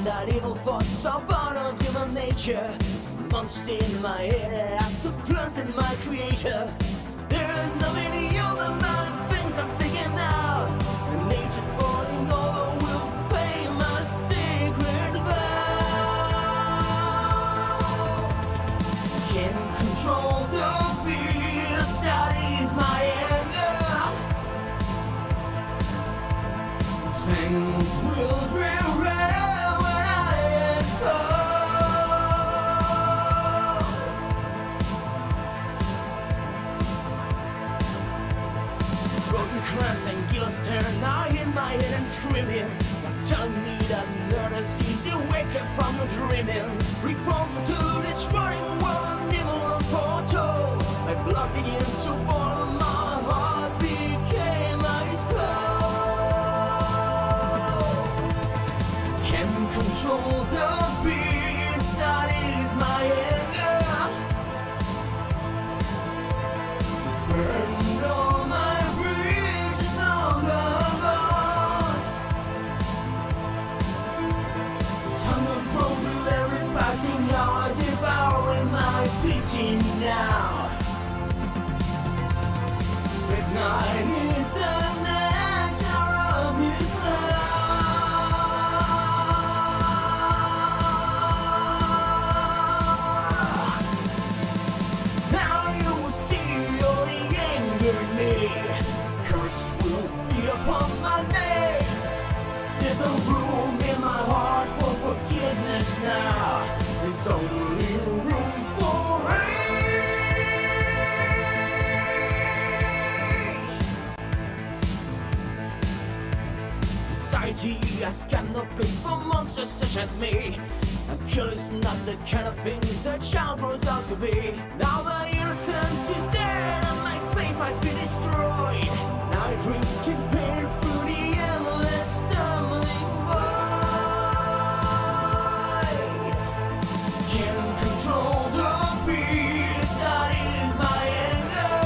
that evil thoughts are part of human nature. Monsters in my head, I supplanted my creator. There is nothing human about the things I'm thinking now. And nature's falling over will pay my sacred vow. Can't control the beast, that is my anger. Things will derail when I explode. Broken crabs and gills turn out in my head and screaming. You're telling me that murder sees you wake up from your dreaming. Reform to this running world and evil unforetold. My blood begins to boil, my heart became ice cold. Can't control the beast, that is my anger. Burned all my bridges long gone. Summer broke with every passing hour, devouring my pity now. Midnight is the nectar of his love. Now you will see all the anger in me. Curse will be upon my name. There's no room in my heart for forgiveness now. There's only room for rage. Society has got no place for monsters such as me. A kill is not the kind of thing a child grows out to be. Now the innocence is dead and my faith has been destroyed. Now I drink keep pain through the endless stumbling void. Can't control the beast, that is my anger.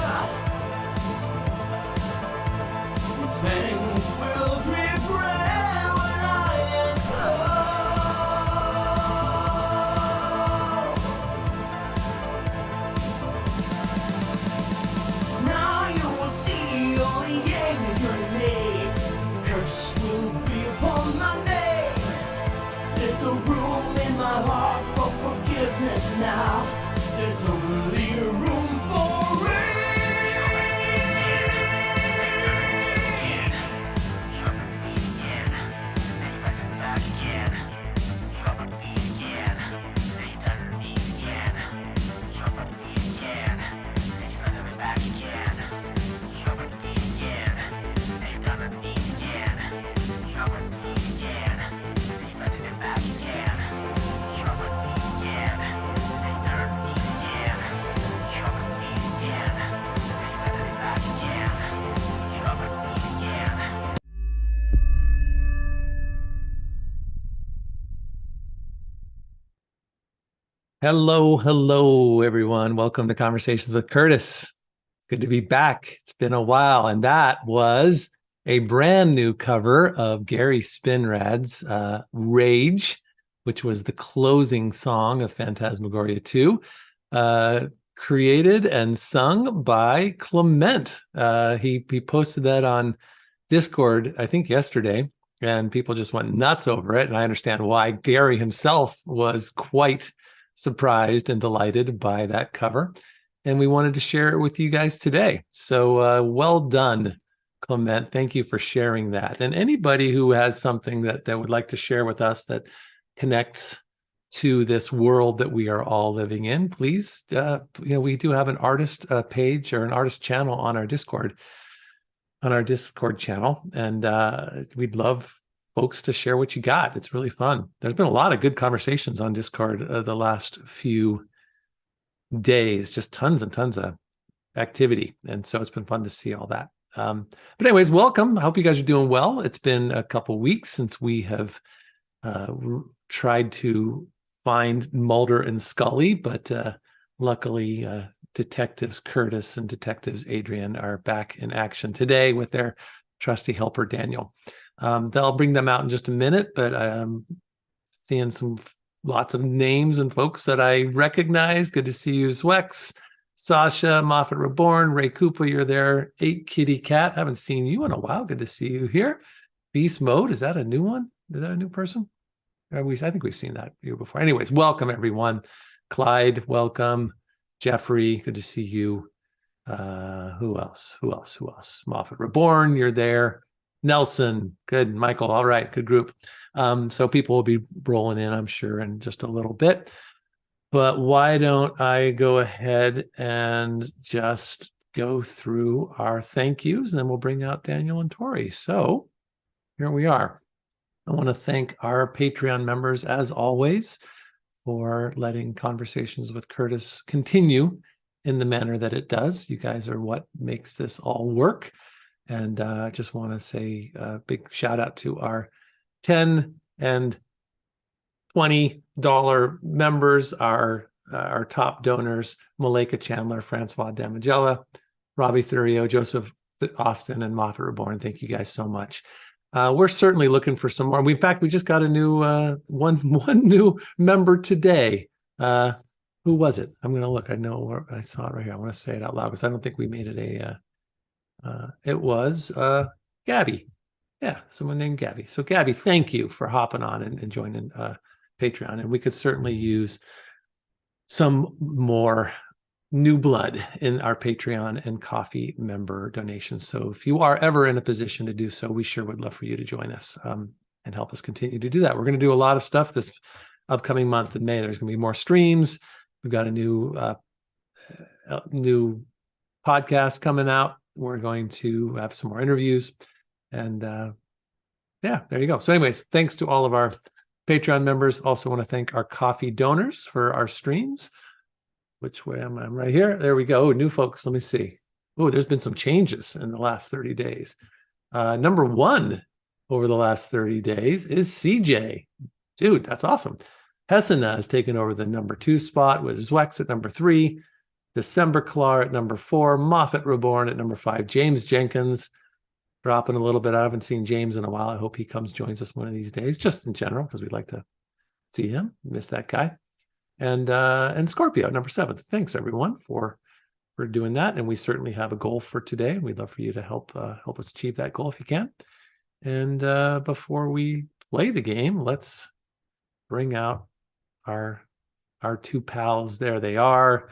Things will regret when I explode. Now you will see all the anger in me. Curse will be upon my name. There's no room in my heart for forgiveness now. There's only room for rage. Hello, everyone. Welcome to Conversations with Curtis. Good to be back. It's been a while. And that was a brand new cover of Gary Spinrad's Rage, which was the closing song of Phantasmagoria 2, created and sung by Clement. He posted that on Discord, I think yesterday, and people just went nuts over it. And I understand why. Gary himself was quite surprised and delighted by that cover, and we wanted to share it with you guys today. So well done, Clement. Thank you for sharing that. And anybody who has something that would like to share with us that connects to this world that we are all living in, please, we do have an artist page or an artist channel on our Discord channel, and we'd love folks to share what you got. It's really fun. There's been a lot of good conversations on Discord the last few days, just tons and tons of activity. And so it's been fun to see all that. But anyways, welcome. I hope you guys are doing well. It's been a couple weeks since we have tried to find Mulder and Scully, but luckily Detectives Curtis and Detectives Adrienne are back in action today with their trusty helper, Daniel. They'll bring them out in just a minute, but Seeing lots of names and folks that I recognize. Good to see you, Zwex, Sasha, Moffat Reborn, Ray Cooper, you're there. 8 Kitty Cat, haven't seen you in a while. Good to see you here. Beast Mode, is that a new one? Is that a new person? I think we've seen that year before. Anyways, welcome everyone. Clyde, welcome. Jeffrey, good to see you. Who else? Moffat Reborn, you're there. Nelson, good. Michael, all right, good group. So people will be rolling in, I'm sure, in just a little bit. But why don't I go ahead and just go through our thank yous, and then we'll bring out Daniel and Tori. So here we are. I want to thank our Patreon members, as always, for letting Conversations with Curtis continue in the manner that it does. You guys are what makes this all work. And I just want to say a big shout out to our $10 and $20 members, our top donors, Malika Chandler, Francois Damigella, Robbie Thurio, Joseph Austin, and Moffat Reborn. Thank you guys so much. We're certainly looking for some more. In fact, we just got a new one new member today. Who was it? I'm going to look. I know I saw it right here. I want to say it out loud because I don't think we made it it was Gabby. Yeah, someone named Gabby. So Gabby, thank you for hopping on and joining Patreon. And we could certainly use some more new blood in our Patreon and coffee member donations. So if you are ever in a position to do so, we sure would love for you to join us and help us continue to do that. We're going to do a lot of stuff this upcoming month in May. There's going to be more streams. We've got a new podcast coming out. We're going to have some more interviews. And yeah, there you go. So anyways, thanks to all of our Patreon members. Also want to thank our coffee donors for our streams. Which way am I? I'm right here. There we go. New folks. Let me see. Oh, there's been some changes in the last 30 days. Number 1 over the last 30 days is CJ. Dude, that's awesome. Hessena has taken over the number 2 spot with Zwex at number 3. December Clar at number 4. Moffat Reborn at number 5. James Jenkins dropping a little bit. I haven't seen James in a while. I hope he joins us one of these days, just in general, because we'd like to see him. Miss that guy. And Scorpio, number 7. Thanks everyone for doing that. And we certainly have a goal for today. We'd love for you to help us achieve that goal if you can. And before we play the game, let's bring out our 2 pals. There they are,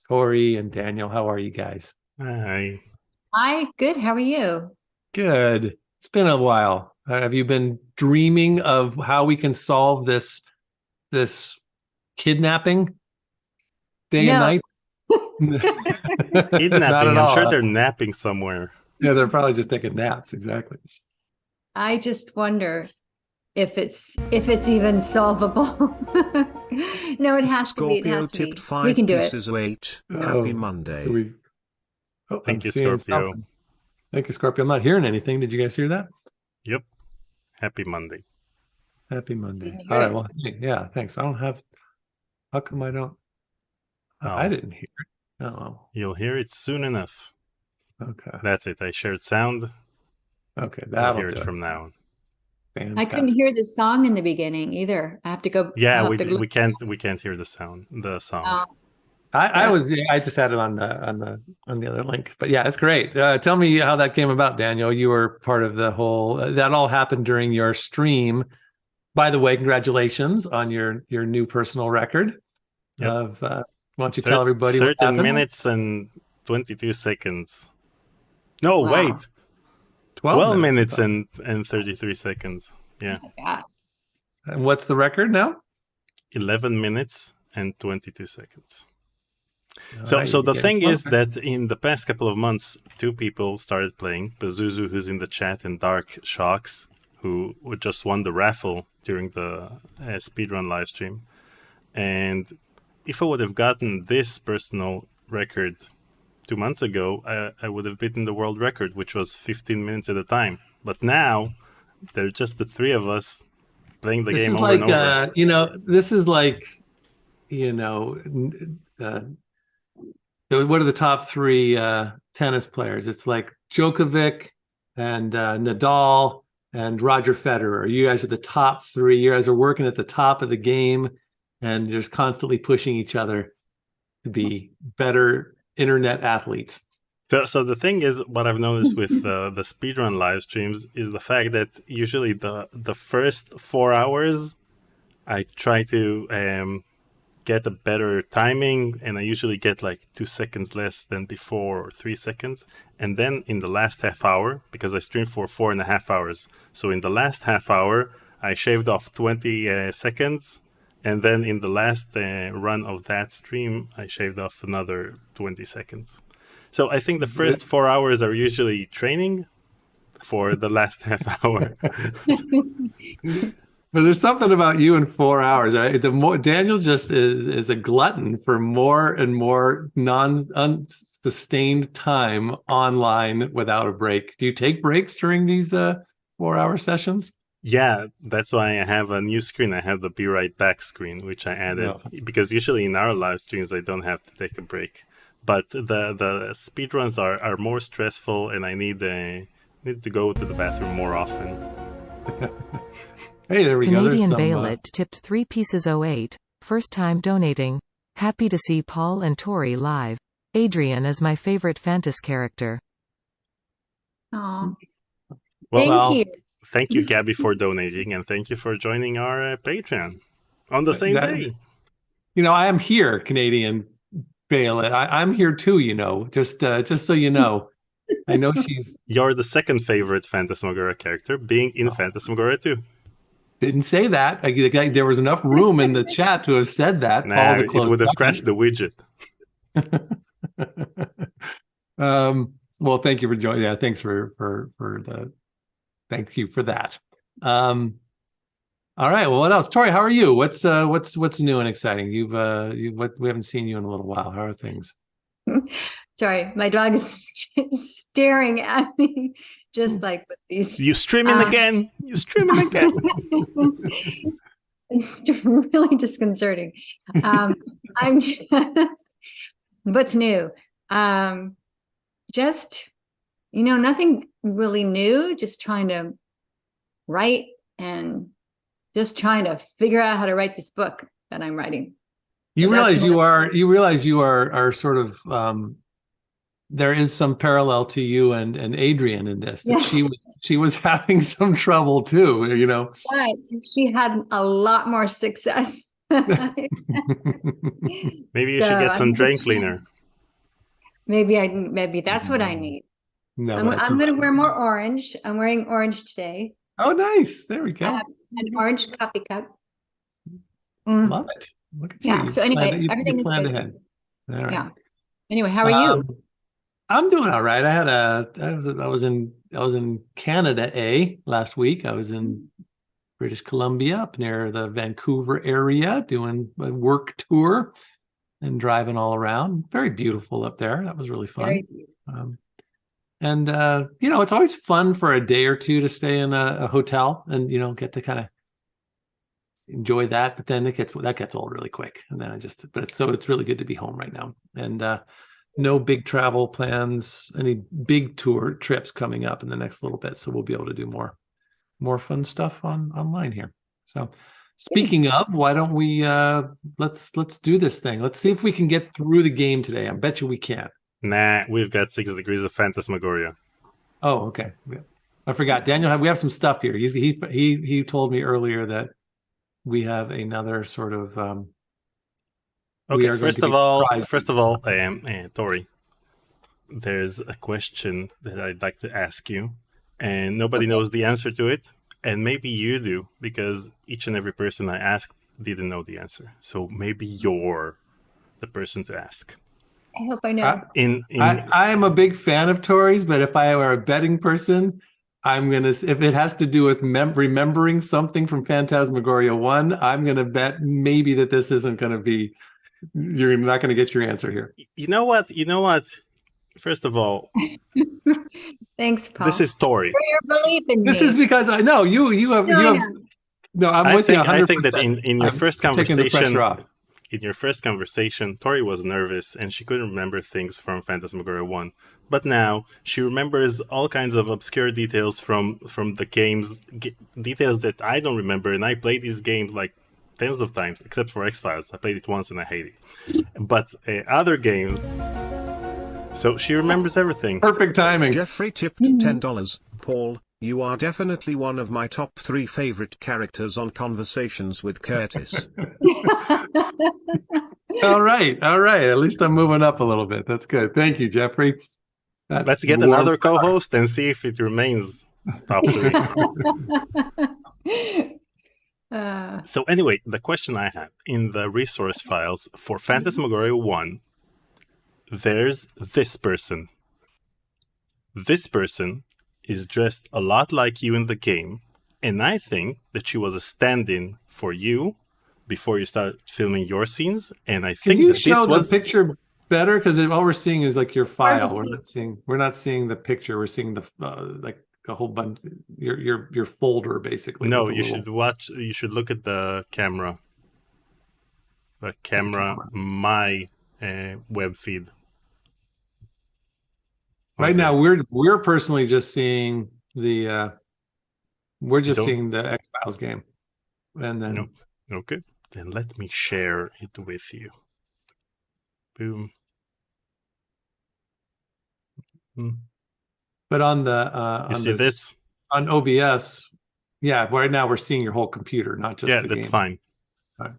Tori and Daniel. How are you guys? Hi. Hi, good. How are you? Good. It's been a while. Have you been dreaming of how we can solve this kidnapping day and night? Kidnapping. I'm sure they're napping somewhere. Yeah, they're probably just taking naps. Exactly. I just wonder if it's even solvable. No, it has to be. It Scorpio has to be. tipped 5 We can do it. pieces of 8. Happy Monday. Thank you, Scorpio. Thank you, Scorpio. I'm not hearing anything. Did you guys hear that? Yep. Happy Monday. Happy Monday. All right. Well, yeah, thanks. I don't have. How come I don't? I didn't hear it. Oh. You'll hear it soon enough. Okay. That's it. I shared sound. Okay. I'll hear it from now on. Fantastic. I couldn't hear the song in the beginning either. I have to go. Yeah, we can't hear the song. I just had it on the other link, but yeah, it's great. Tell me how that came about, Daniel. You were part of the whole. That all happened during your stream. By the way, congratulations on your new personal record. Yep. Why don't you tell everybody? 13 minutes and 22 seconds. No, wow. Wait. 12 minutes and 33 seconds. Yeah. Oh my God. And what's the record now? 11 minutes and 22 seconds. So the thing is that in the past couple of months, 2 people started playing. Pazuzu, who's in the chat, and Dark Shocks, who just won the raffle during the speedrun live stream. And if I would have gotten this personal record 2 months ago, I would have beaten the world record, which was 15 minutes at a time. But now, they're just the 3 of us playing the game over and over. This is like, what are the top 3 tennis players? It's like Djokovic and Nadal and Roger Federer. You guys are the top three. You guys are working at the top of the game, and you're just constantly pushing each other to be better internet athletes. So the thing is, what I've noticed with the speedrun live streams is the fact that usually the first 4 hours, I try to get a better timing, and I usually get like 2 seconds less than before, or 3 seconds. And then in the last half hour, because I stream for 4.5 hours, so in the last half hour, I shaved off 20 seconds. And then in the last run of that stream, I shaved off another 20 seconds. So I think the first 4 hours are usually training for the last half hour. But there's something about you in 4 hours. Right? Daniel just is a glutton for more and more unsustained time online without a break. Do you take breaks during these 4-hour sessions? Yeah, that's why I have a new screen. I have the Be Right Back screen, which I added because usually in our live streams I don't have to take a break. But the speedruns are more stressful, and I need to go to the bathroom more often. Hey, there we go. Canadian Baylet tipped 3 pieces 08. First time donating. Happy to see Paul and Tori live. Adrienne is my favorite Phantas character. Oh, Well, thank you. Thank you, Gabby, for donating, and thank you for joining our Patreon on the same day. You know, I am here, Canadian Baylet. I'm here too. You know, just so you know. I know she's. You're the second favorite Phantasmagoria character, being in Phantasmagoria too. Didn't say that. There was enough room in the chat to have said that. Nah, it would have crashed the widget. Well, thank you for joining. Yeah, thanks for the. Thank you for that. All right. Well, what else, Tori? How are you? What's new and exciting? We haven't seen you in a little while. How are things? Sorry, my dog is staring at me, just like with these. You streaming again? You streaming again? It's really disconcerting. I'm just. What's new? Just, nothing really new. Just trying to write and just trying to figure out how to write this book that I'm writing. You realize you are sort of there is some parallel to you and Adrienne in this. That Yes. she was having some trouble too, But she had a lot more success. Maybe you should get some drain cleaner. Maybe that's what I need. No, I'm going to wear more orange. I'm wearing orange today. Oh, nice. There we go. I have an orange coffee cup. Love it. Look at you. Yeah. So anyway, You everything is planned good. ahead. All right. Yeah. Anyway, how are you? I'm doing all right. I was in Canada last week. I was in British Columbia, up near the Vancouver area, doing a work tour and driving all around. Very beautiful up there. That was really fun. It's always fun for a day or two to stay in a hotel and get to kind of enjoy that. But then that gets old really quick. And then it's really good to be home right now. And no big travel plans, any big tour trips coming up in the next little bit. So we'll be able to do more fun stuff online here. So speaking of, why don't we let's do this thing. Let's see if we can get through the game today. I bet you we can. Nah, we've got 6 degrees of Phantasmagoria. Oh, okay. I forgot. Daniel, we have some stuff here. He told me earlier that we have another sort of okay, first of all, Tori, there's a question that I'd like to ask you, and nobody knows the answer to it, and maybe you do, because each and every person I asked didn't know the answer. So maybe you're the person to ask. I hope I know. I am a big fan of Tori's, but if I were a betting person, if it has to do with remembering something from Phantasmagoria 1, I'm going to bet maybe that this isn't going to be, you're not going to get your answer here. You know what? First of all, thanks, Paul. This is Tori. For your belief in me. This is because I know you have. No, I'm with you 100%. I think that in your first conversation, in your first conversation, Tori was nervous and she couldn't remember things from Phantasmagoria 1. But now she remembers all kinds of obscure details from the games, details that I don't remember. And I played these games like tens of times, except for X-Files. I played it once and I hate it. But other games, so she remembers everything. Perfect timing. Jeffrey tipped $10. Paul, you are definitely one of my top 3 favorite characters on Conversations with Curtis. All right. At least I'm moving up a little bit. That's good. Thank you, Jeffrey. Let's get another co-host and see if it remains top 3. So anyway, the question I have in the resource files for Phantasmagoria 1, there's this person. This person is dressed a lot like you in the game, and I think that she was a stand-in for you before you started filming your scenes. And I think that this was the picture better, because all we're seeing is like your file. We're not seeing the picture. We're seeing the like a whole bunch, your folder basically. No, you should watch. You should look at the camera. The camera, my web feed. Right now, we're personally just seeing the seeing the X-Files game, and then okay, then let me share it with you. Boom. But on the you see this on OBS, yeah. Right now we're seeing your whole computer, not just the that's game. fine. Right.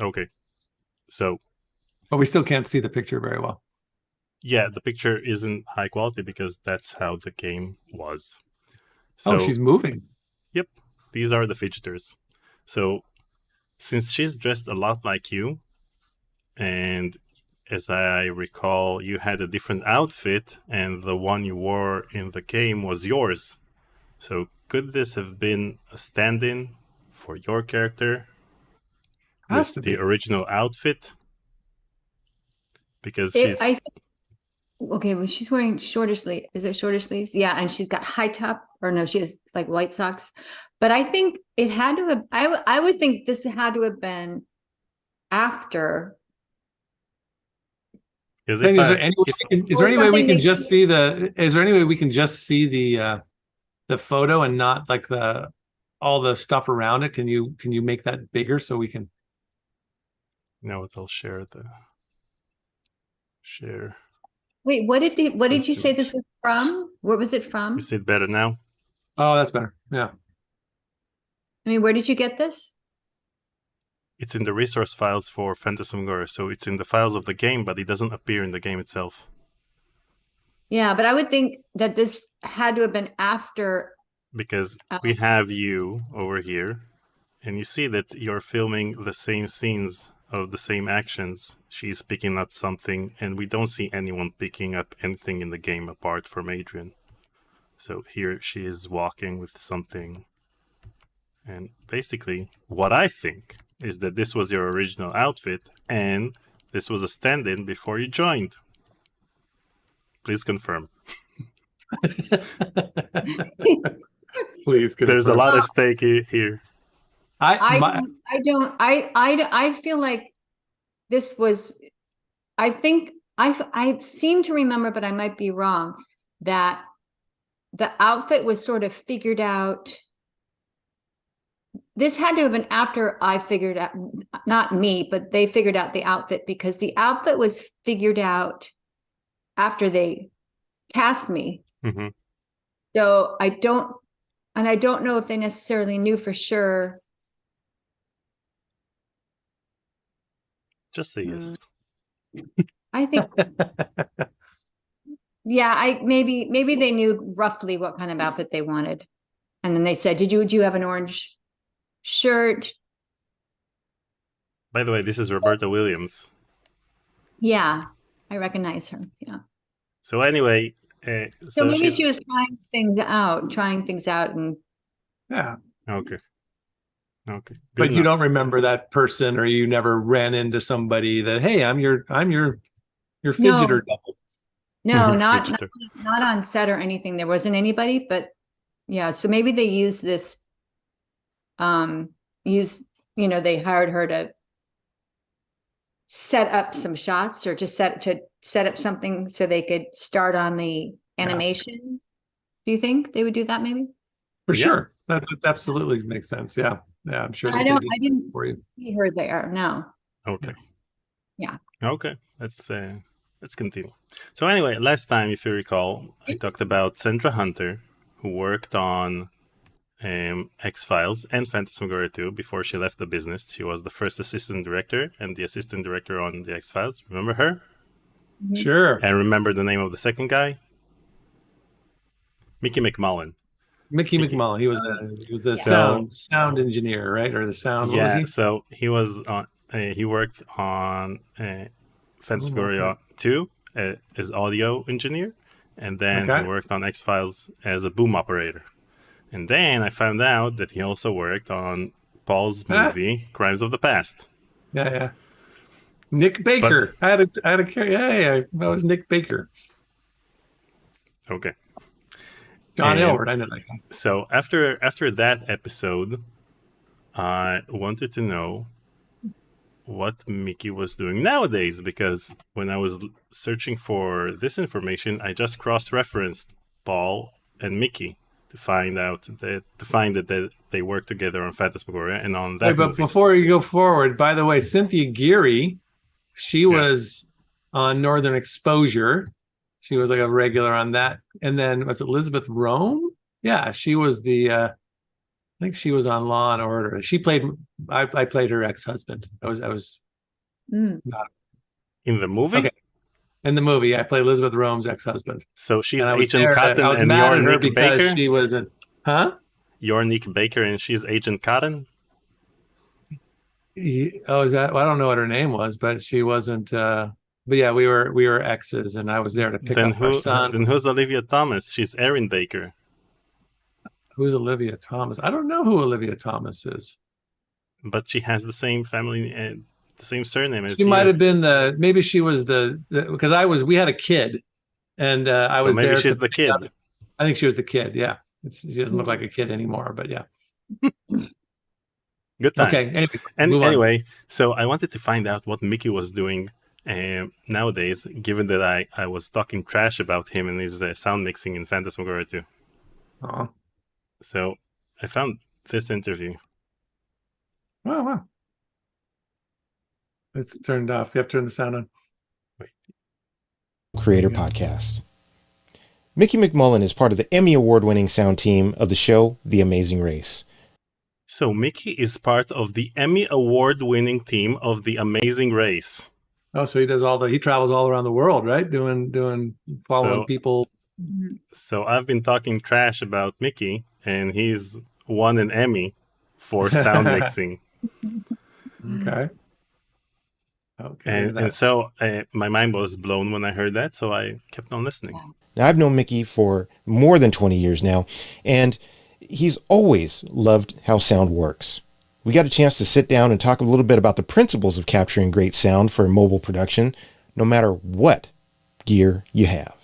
Okay, so but we still can't see the picture very well. Yeah, the picture isn't high quality because that's how the game was. So, she's moving. Yep, these are the fidgeters. So, since she's dressed a lot like you, and as I recall, you had a different outfit, and the one you wore in the game was yours. So, could this have been a stand-in for your character with the original outfit? Because okay, well, she's wearing shorter sleeves. Is it shorter sleeves? Yeah, and she's got high top, or no, she has like white socks. But I think it had to have. I would think this had to have been after. Is there any way we can just see the? Is there any way we can just see the photo and not like all the stuff around it? Can you make that bigger so we can? No, I'll share the share. Wait, what did you say this was from? Where was it from? You see it better now? Oh, that's better. Yeah. I mean, where did you get this? It's in the resource files for Phantasmagoria, so it's in the files of the game, but it doesn't appear in the game itself. Yeah, but I would think that this had to have been after. Because we have you over here, and you see that you're filming the same scenes of the same actions. She's picking up something, and we don't see anyone picking up anything in the game apart from Adrienne. So here she is walking with something. And basically, what I think is that this was your original outfit, and this was a stand-in before you joined. Please confirm. Please confirm. There's a lot of stake here. I feel like this was, I think I seem to remember, but I might be wrong, that the outfit was sort of figured out. This had to have been after I figured out, not me, but they figured out the outfit, because the outfit was figured out after they cast me. Mm-hmm. So I don't know if they necessarily knew for sure. Just say yes. I think, yeah, maybe they knew roughly what kind of outfit they wanted. And then they said, do you have an orange shirt? By the way, this is Roberta Williams. Yeah, I recognize her. Yeah. So anyway, so maybe she was trying things out, and yeah. Okay. Good but enough. You don't remember that person, or you never ran into somebody that, hey, I'm your fidgeter double. No, not on set or anything. There wasn't anybody, but yeah. So maybe they used this. They hired her to set up some shots or just set up something so they could start on the animation? Do you think they would do that maybe? For sure. That absolutely makes sense. Yeah. Yeah, I'm sure they I could do I that didn't for you. see her there. No. Okay. Yeah. Okay. Let's continue. So anyway, last time, if you recall, I talked about Sandra Hunter, who worked on X-Files and Phantasmagoria 2 before she left the business. She was the first assistant director and the assistant director on the X-Files. Remember her? Sure. And remember the name of the second guy? Mickey McMullen. Mickey McMullen. He was the sound engineer, right? Or the sound. What was he? So he was on. He worked on Phantasmagoria 2 as audio engineer, and then he worked on X-Files as a boom operator. And then I found out that he also worked on Paul's movie Crimes of the Past. Yeah. Nick Baker. I had a that was Nick Baker. Okay. John Elward, I know that guy. So after that episode, I wanted to know what Mickey was doing nowadays, because when I was searching for this information, I just cross-referenced Paul and Mickey to find that they work together on Phantasmagoria and on that. But before you go forward, by the way, Cynthia Geary, she was on Northern Exposure. She was like a regular on that. And then was it Elizabeth Rome? Yeah, she was I think she was on Law and Order. I played her ex-husband. I was not in the movie. Okay. In the movie, I played Elizabeth Rome's ex-husband. So she's Agent Cotton and you're Nick Baker? She wasn't, You're Nick Baker and she's Agent Cotton? Is that? Well, I don't know what her name was, but she wasn't. But yeah, we were exes, and I was there to pick up her son. Then who's Olivia Thomas? She's Erin Baker. Who's Olivia Thomas? I don't know who Olivia Thomas is. But she has the same family, the same surname as she might have been maybe she was because we had a kid, and I was there. Maybe she's the kid. I think she was the kid. Yeah, she doesn't look like a kid anymore, but yeah. Good times. Okay. Anyway, so I wanted to find out what Mickey was doing nowadays, given that I was talking trash about him and his sound mixing in Phantasmagoria 2. Oh. So I found this interview. Oh, wow. It's turned off. You have to turn the sound on. Wait. Creator Podcast. Mickey McMullen is part of the Emmy Award-winning sound team of the show The Amazing Race. So Mickey is part of the Emmy Award-winning team of The Amazing Race. Oh, so he travels all around the world, right? Following people. So I've been talking trash about Mickey, and he's won an Emmy for sound mixing. Okay. And so my mind was blown when I heard that, so I kept on listening. Now, I've known Mickey for more than 20 years now, and he's always loved how sound works. We got a chance to sit down and talk a little bit about the principles of capturing great sound for mobile production, no matter what gear you have.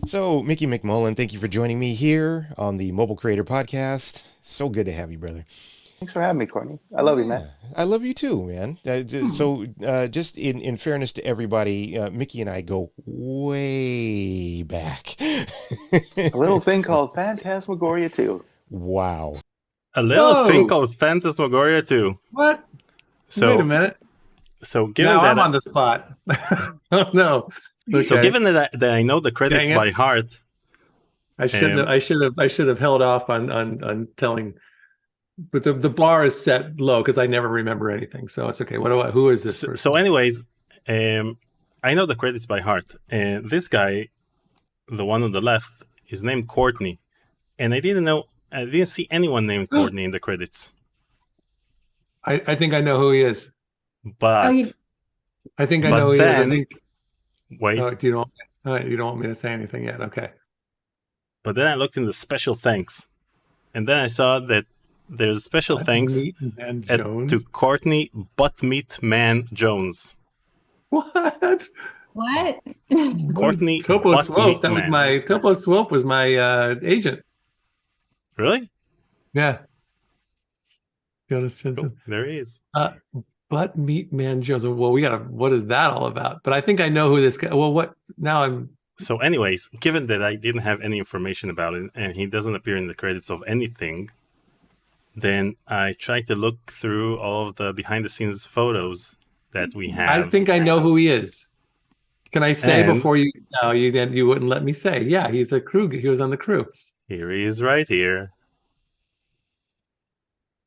So, Mickey McMullen, thank you for joining me here on the Mobile Creator Podcast. So good to have you, brother. Thanks for having me, Courtney. I love you, man. I love you too, man. So just in fairness to everybody, Mickey and I go way back. A little thing called Phantasmagoria 2. Wow. A little thing called Phantasmagoria 2. What? So, wait a minute. So given now that I'm on the spot. Oh, no. Okay. So given that I know the credits by heart, I should have held off on telling. But the bar is set low because I never remember anything, so it's okay. Who is this? So anyways, I know the credits by heart, and this guy, the one on the left, is named Courtney, and I didn't see anyone named Courtney in the credits. I think I know who he is, but I think I know who he is. Wait, you don't want me to say anything yet? Okay. But then I looked in the special thanks, and then I saw that there's special thanks to Courtney Buttmeat Man Jones. What? Courtney Topo Swope. That was my Topo Swope was my agent. Really? Yeah. Jonas Jensen. There he is. Butt Meat Man Jones. Well, what is that all about? But I think I know who this guy. Well, So anyways, given that I didn't have any information about it and he doesn't appear in the credits of anything, then I tried to look through all of the behind the scenes photos that we have. I think I know who he is. Can I say before you? No, you wouldn't let me say. Yeah, he's a crew. He was on the crew. Here he is, right here.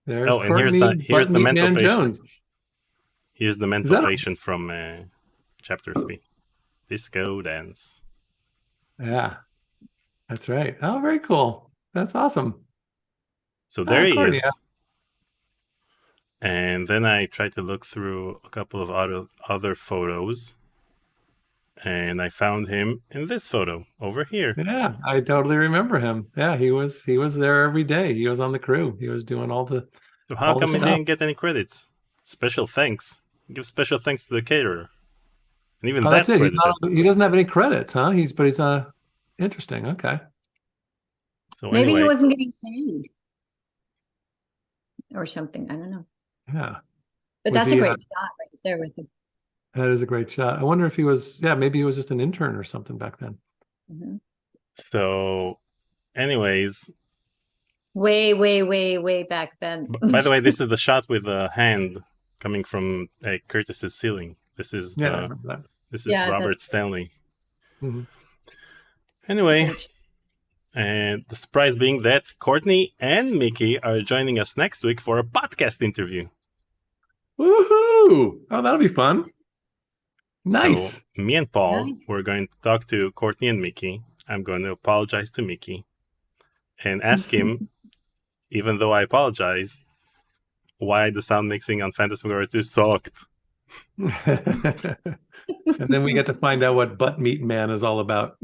There's and here's the mental patient. Jones. Here's the mental patient from chapter 3. Disco dance. Yeah, that's right. Oh, very cool. That's awesome. So there he is. Yeah. And then I tried to look through a couple of other photos, and I found him in this photo over here. Yeah, I totally remember him. Yeah, he was there every day. He was on the crew. He was doing all the. So how come he didn't get any credits? Special thanks. Give special thanks to the caterer. And even that's it. He doesn't have any credits, huh? He's interesting. Okay. So maybe he wasn't getting paid or something. I don't know. Yeah. But that's a great shot right there with him. That is a great shot. I wonder if he was, maybe he was just an intern or something back then. Mm-hmm. So, anyways. Way back then. By the way, this is the shot with a hand coming from Curtis's ceiling. This is Robert Stanley. Mm-hmm. Anyway, and the surprise being that Courtney and Mickey are joining us next week for a podcast interview. Woohoo! Oh, that'll be fun. Nice. So, me and Paul, we're going to talk to Courtney and Mickey. I'm going to apologize to Mickey and ask him, even though I apologize, why the sound mixing on Phantasmagoria 2 sucked. And then we get to find out what Butt Meat Man is all about.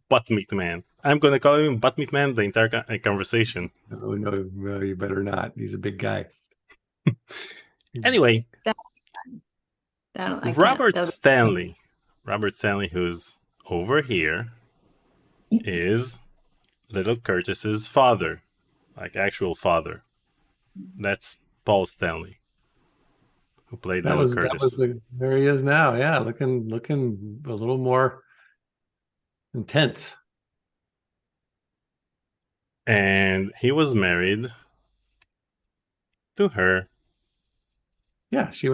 Butt Meat Man. I'm going to call him Butt Meat Man the entire conversation. Oh, no, you better not. He's a big guy. Anyway, Robert Stanley, who's over here, is little Curtis's father, like actual father. That's Paul Stanley, who played little Curtis. There he is now. Yeah, looking a little more intense. And he was married to her. Yeah, she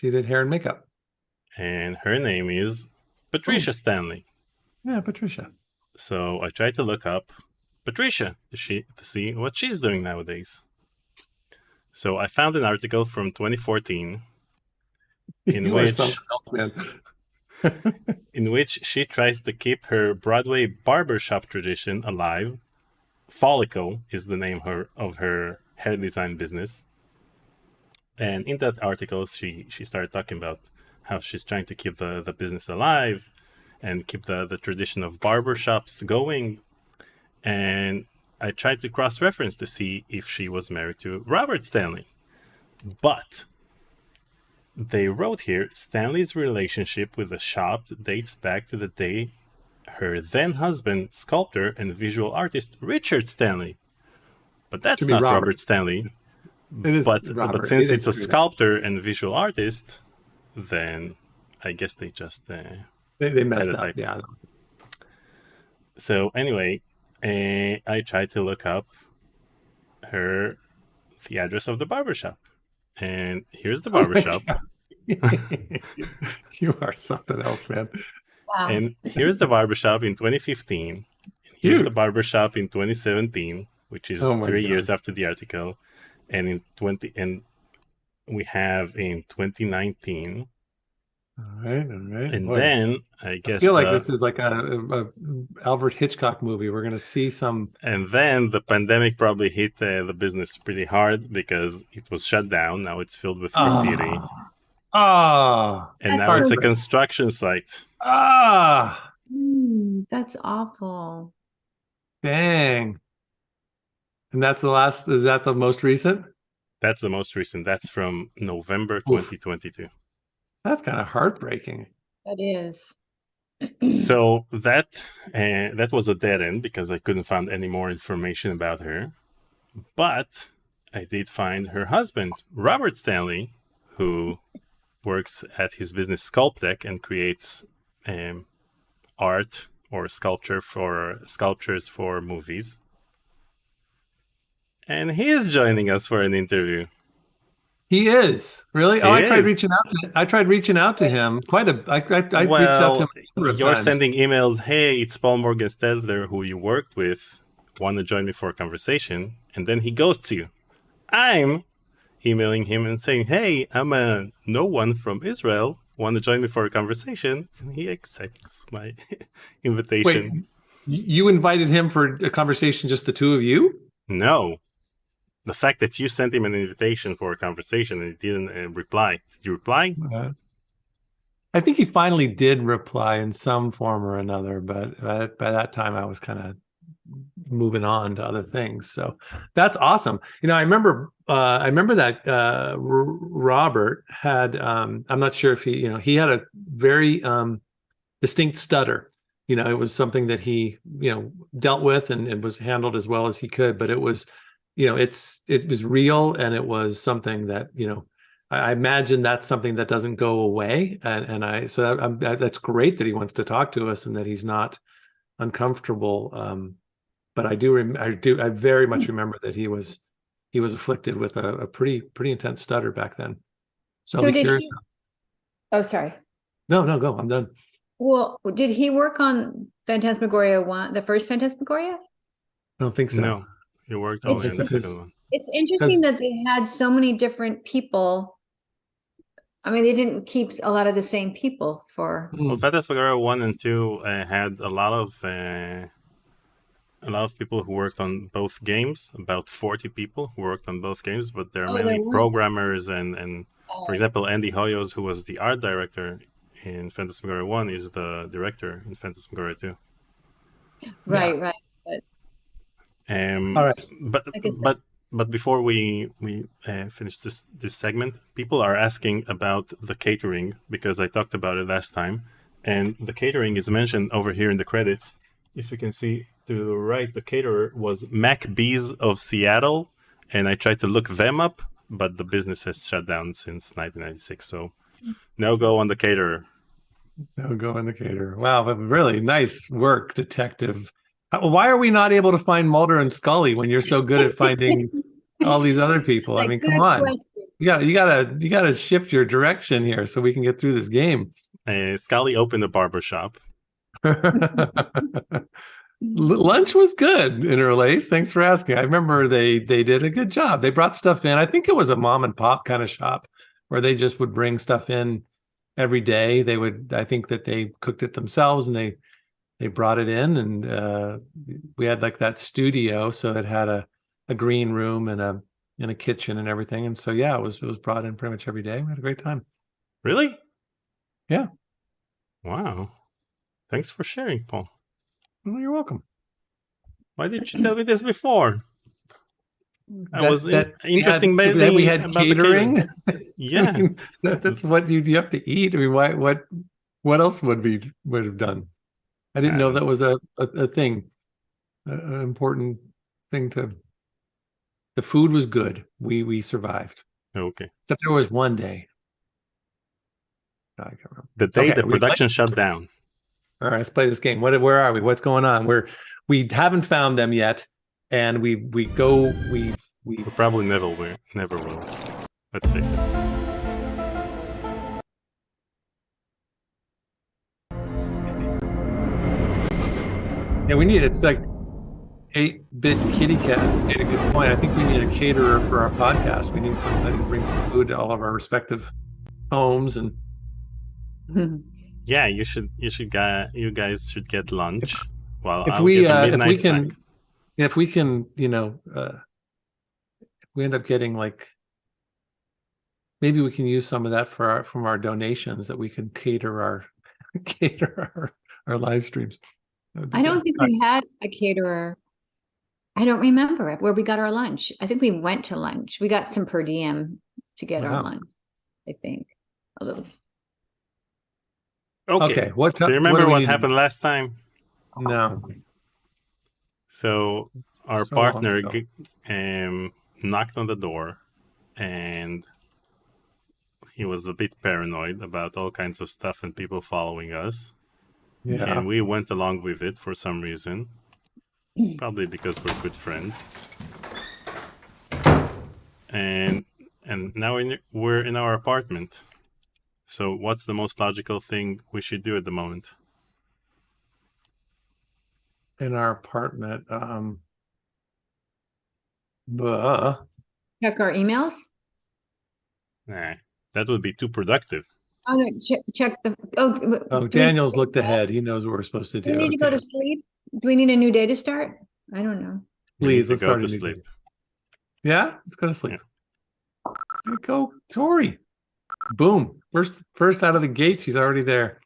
did hair and makeup. And her name is Patricia Stanley. Yeah, Patricia. So I tried to look up Patricia to see what she's doing nowadays. So I found an article from 2014 in which she tries to keep her Broadway barbershop tradition alive. Follicle is the name of her hair design business. And in that article, she started talking about how she's trying to keep the business alive and keep the tradition of barbershops going. And I tried to cross-reference to see if she was married to Robert Stanley. But they wrote here, Stanley's relationship with the shop dates back to the day her then-husband, sculptor and visual artist Richard Stanley. But that's not Robert Stanley. It is but since it's a sculptor that. And visual artist, then I guess they just they messed up. Yeah. So anyway, I tried to look up the address of the barbershop, and here's the barbershop. You are something else, man. Wow. And here's the barbershop in 2015. Here's the barbershop in 2017, which is 3 years after the article. And we have in 2019. All right. And then I guess I feel like this is like a Alfred Hitchcock movie. We're going to see some. And then the pandemic probably hit the business pretty hard because it was shut down. Now it's filled with graffiti. And now it's a construction site. That's awful. Dang. And that's the last, is that the most recent? That's the most recent. That's from November 2022. That's kind of heartbreaking. That is. So that was a dead end because I couldn't find any more information about her. But I did find her husband, Robert Stanley, who works at his business Sculptech and creates art or sculptures for movies. And he is joining us for an interview. He is really. He I tried is. reaching out to him quite a. I reached out to him a number of you're times. sending emails. Hey, it's Paul Morgan Stetler, who you worked with. Want to join me for a conversation? And then he ghosts you. I'm emailing him and saying, "Hey, I'm a no one from Israel. Want to join me for a conversation?" And he accepts my invitation. Wait, you invited him for a conversation, just the two of you? No. The fact that you sent him an invitation for a conversation and he didn't reply. Did you reply? I think he finally did reply in some form or another, but by that time I was kind of moving on to other things. So that's awesome. I remember that Robert had, I'm not sure if he had a very distinct stutter. It was something that he, dealt with and was handled as well as he could, but it was, it was real, and it was something that, I imagine that's something that doesn't go away. That's great that he wants to talk to us and that he's not uncomfortable. But I very much remember that he was afflicted with a pretty intense stutter back then. So did he? Oh, sorry. No, go. I'm done. Well, did he work on Phantasmagoria 1, the first Phantasmagoria? I don't think so. No, he worked on the second one. It's interesting that they had so many different people. I mean, they didn't keep a lot of the same people for. Well, Phantasmagoria 1 and 2 had a lot of people who worked on both games. About 40 people who worked on both games, but they're mainly programmers and for example, Andy Hoyos, who was the art director in Phantasmagoria 1, is the director in Phantasmagoria 2. Right. All right. But before we finish this segment, people are asking about the catering, because I talked about it last time, and the catering is mentioned over here in the credits. If you can see to the right, the caterer was Macbees of Seattle, and I tried to look them up, but the business has shut down since 1996. So no go on the caterer. No go on the caterer. Wow, but really nice work, detective. Why are we not able to find Mulder and Scully when you're so good at finding all these other people? I mean, come on. You gotta shift your direction here so we can get through this game. Scully opened a barbershop. Lunch was good in Interlace. Thanks for asking. I remember they did a good job. They brought stuff in. I think it was a mom and pop kind of shop where they just would bring stuff in every day. I think that they cooked it themselves and they brought it in, and we had like that studio, so it had a green room and a kitchen and everything. And so it was brought in pretty much every day. We had a great time. Really? Yeah. Wow. Thanks for sharing, Paul. Well, you're welcome. Why didn't you tell me this before? Interesting. That we had catering. Yeah, I mean, that's what you have to eat. I mean, what else would have done? I didn't know that was a thing, an important thing to. The food was good. We survived. Okay. Except there was one day. I can't remember. The day the production shut down. All right, let's play this game. Where are we? What's going on? We haven't found them yet, and we probably never will. Let's face it. Yeah, it's like 8-bit kitty cat made a good point. I think we need a caterer for our podcast. We need somebody to bring some food to all of our respective homes and. Yeah, you guys should get lunch. If we can, if we end up getting like, maybe we can use some of that from our donations that we can cater our live streams. I don't think we had a caterer. I don't remember where we got our lunch. I think we went to lunch. We got some per diem to get our lunch. I think a little. Okay. Do you remember what happened last time? No. So our partner knocked on the door, and he was a bit paranoid about all kinds of stuff and people following us. Yeah. And we went along with it for some reason. Probably because we're good friends. And now we're in our apartment. So what's the most logical thing we should do at the moment? In our apartment. Check our emails. Nah, that would be too productive. Oh no, check the. Oh, Daniel's looked ahead. He knows what we're supposed to do. Do we need to go to sleep? Do we need a new day to start? I don't know. Please, We need let's to go start to a new sleep. day. Yeah, let's go to sleep. Here we go, Tori. Boom. First out of the gate, she's already there.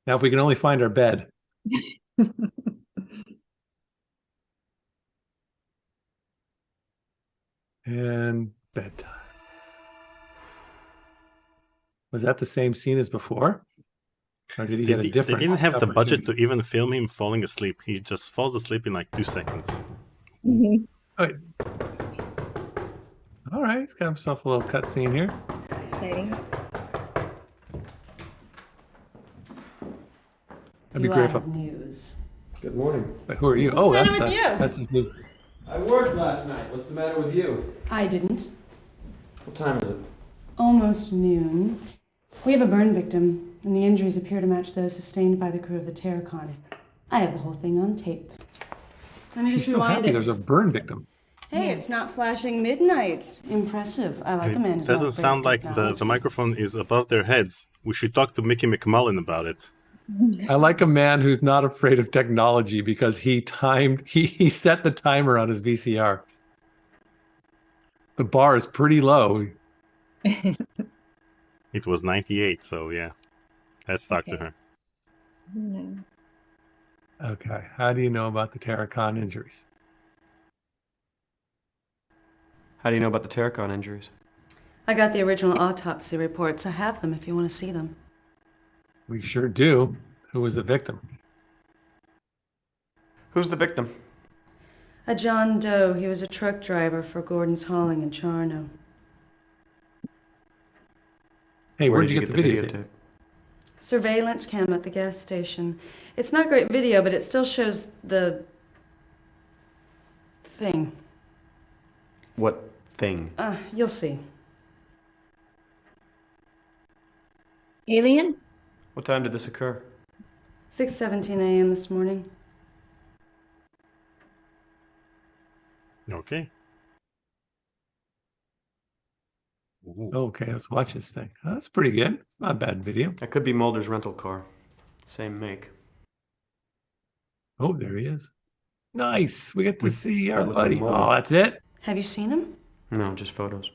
Now, if we can only find our bed. And bedtime. Was that the same scene as before? Or did he get a different? They didn't have the budget to opportunity? even film him falling asleep. He just falls asleep in like 2 seconds. Mhm. Okay. All right, he's got himself a little cutscene here. Okay. That'd be great if news. Good morning. But who are you? What's the matter with you? That's his new. I worked last night. What's the matter with you? I didn't. What time is it? Almost noon. We have a burn victim, and the injuries appear to match those sustained by the crew of the Terracon. I have the whole thing on tape. Let me She's just so rewind happy it. there's a burn victim. Hey, it's not flashing midnight. Impressive. I like a man It who's not doesn't afraid sound of like the technology. microphone is above their heads. We should talk to Mickey McMullen about it. I like a man who's not afraid of technology because he set the timer on his VCR. The bar is pretty low. It was 98, so yeah. Let's talk to Okay. her. No. Okay. How do you know about the Terracon injuries? How do you know about the Terracon injuries? I got the original autopsy reports. I have them if you want to see them. We sure do. Who was the victim? Who's the victim? A John Doe. He was a truck driver for Gordon's Hauling in Charno. Hey, Where where'd did you get the videotape? Surveillance cam at the gas station. It's not great video, but it still shows the thing. What thing? You'll see. Alien? What time did this occur? 6:17 a.m. this morning. Okay. Okay, let's watch this thing. Oh, that's pretty good. It's not a bad video. That could be Mulder's rental car. Same make. Oh, there he is. Nice. We get to see our that looks like buddy. Mulder. Oh, that's it? Have you seen him? No, just photos.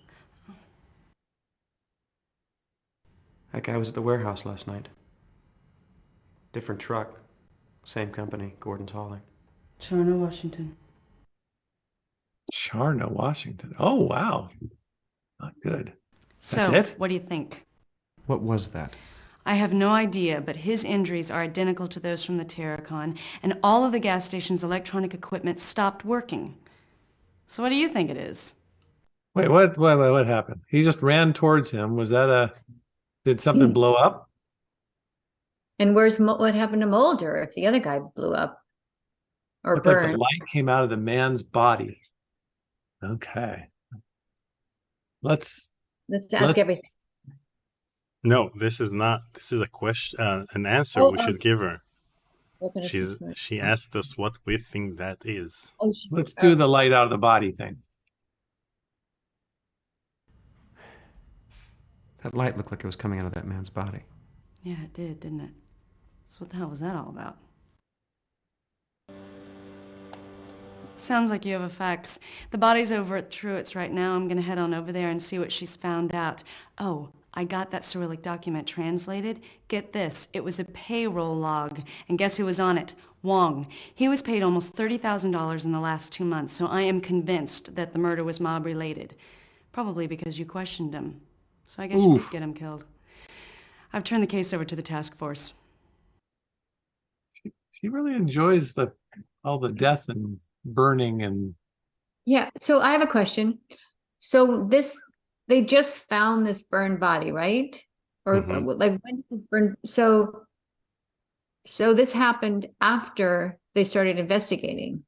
That guy was at the warehouse last night. Different truck. Same company, Gordon's Hauling. Charno, Washington. Charno, Washington. Oh, wow. Not good. So, That's it? what do you think? What was that? I have no idea, but his injuries are identical to those from the Terracon, and all of the gas station's electronic equipment stopped working. So what do you think it is? Wait, what happened? He just ran towards him. Was that did something blow up? And what happened to Mulder if the other guy blew up or Looked like the burned? light came out of the man's body. Okay. Let's ask everything. No, this is not. This is a question, an answer Oh, we should give her. Open it to me. She asked us what we think that is. Oh, let's do the light out of the body thing. That light looked like it was coming out of that man's body. Yeah, it did, didn't it? So what the hell was that all about? Sounds like you have a fax. The body's over at Truett's right now. I'm gonna head on over there and see what she's found out. Oh, I got that Cyrillic document translated. Get this, it was a payroll log. And guess who was on it? Wong. He was paid almost $30,000 in the last 2 months, so I am convinced that the murder was mob-related. Probably because you questioned him. So I guess you did get him killed. I've turned the case over to the task force. She really enjoys all the death and burning and Yeah. So I have a question. So this they just found this burned body, right? Or like when did this burn? So this happened after they started investigating.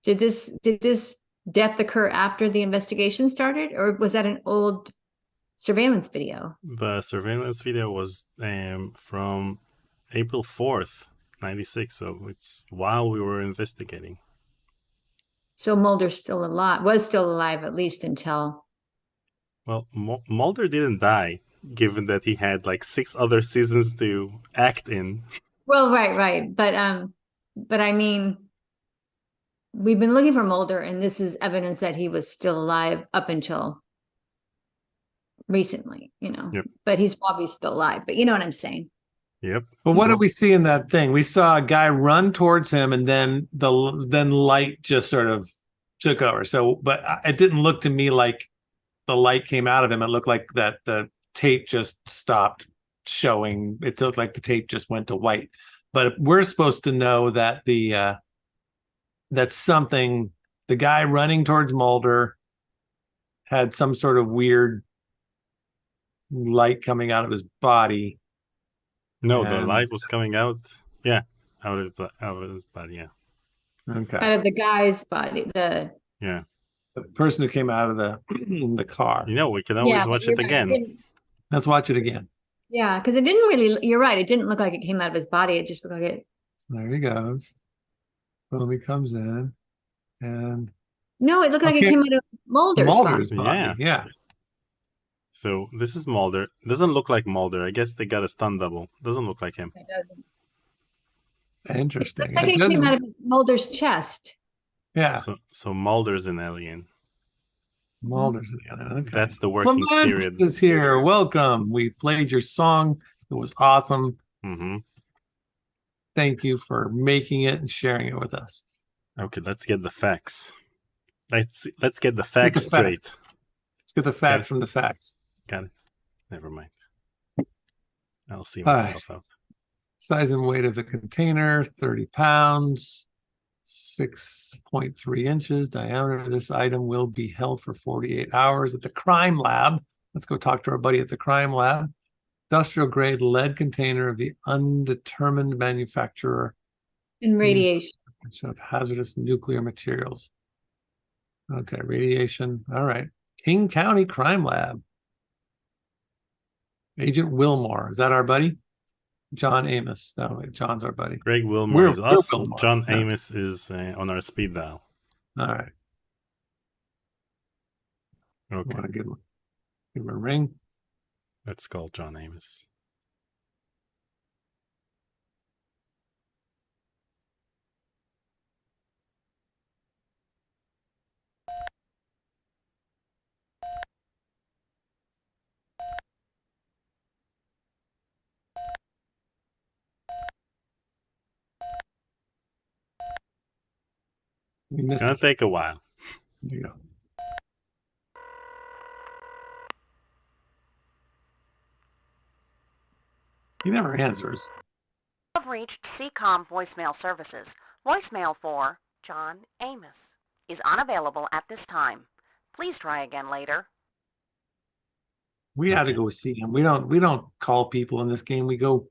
Did this death occur after the investigation started, or was that an old surveillance video? The surveillance video was from April 4th, 96. So it's while we were investigating. So Mulder's still alive, was still alive at least until. Well, Mulder didn't die, given that he had like 6 other seasons to act in. Well, right. But I mean, we've been looking for Mulder, and this is evidence that he was still alive up until recently, Yep. But he's probably still alive, but you know what I'm saying? Yep. Well, what did we see in that thing? We saw a guy run towards him, and then light just sort of took over. So, but it didn't look to me like the light came out of him. It looked like that the tape just stopped showing. It looked like the tape just went to white. But we're supposed to know that the guy running towards Mulder had some sort of weird light coming out of his body. No, the light was coming out. Yeah, out of his body. Yeah. Okay. Out of the guy's body, Yeah. The person who came out of the car. We can always watch it again. Let's watch it again. Yeah, because it didn't really. You're right. It didn't look like it came out of his body. It just looked like it. So there he goes. Boom, he comes in, and no, it looked like it came out of Mulder's body. Yeah. So this is Mulder. Doesn't look like Mulder. I guess they got a stunt double. Doesn't look like him. It doesn't. Interesting. It looks like it came out of Mulder's chest. Yeah. So Mulder's an alien. Mulder's an alien. Okay. That's the working period. Is here. Welcome. We played your song. It was awesome. Mm-hmm. Thank you for making it and sharing it with us. Okay, let's get the facts. Let's get the facts straight. Let's get the facts from the facts. Got it. Never mind. I'll see myself out. Size and weight of the container, 30 pounds, 6.3 inches diameter. This item will be held for 48 hours at the crime lab. Let's go talk to our buddy at the crime lab. Industrial grade lead container of the undetermined manufacturer. And radiation. Of hazardous nuclear materials. Okay, radiation. All right. King County Crime Lab. Agent Wilmore. Is that our buddy? John Amos. No, wait, John's our buddy. Greg Wilmore is us. Wilmore. John Amos is on our speed dial. All right. Okay. Want to give him a ring? Let's call John Amos. It's gonna take a while. There you go. He never answers. Have reached CCOM voicemail services. Voicemail for John Amos is unavailable at this time. Please try again later. We had to go see him. We don't call people in this game. We go.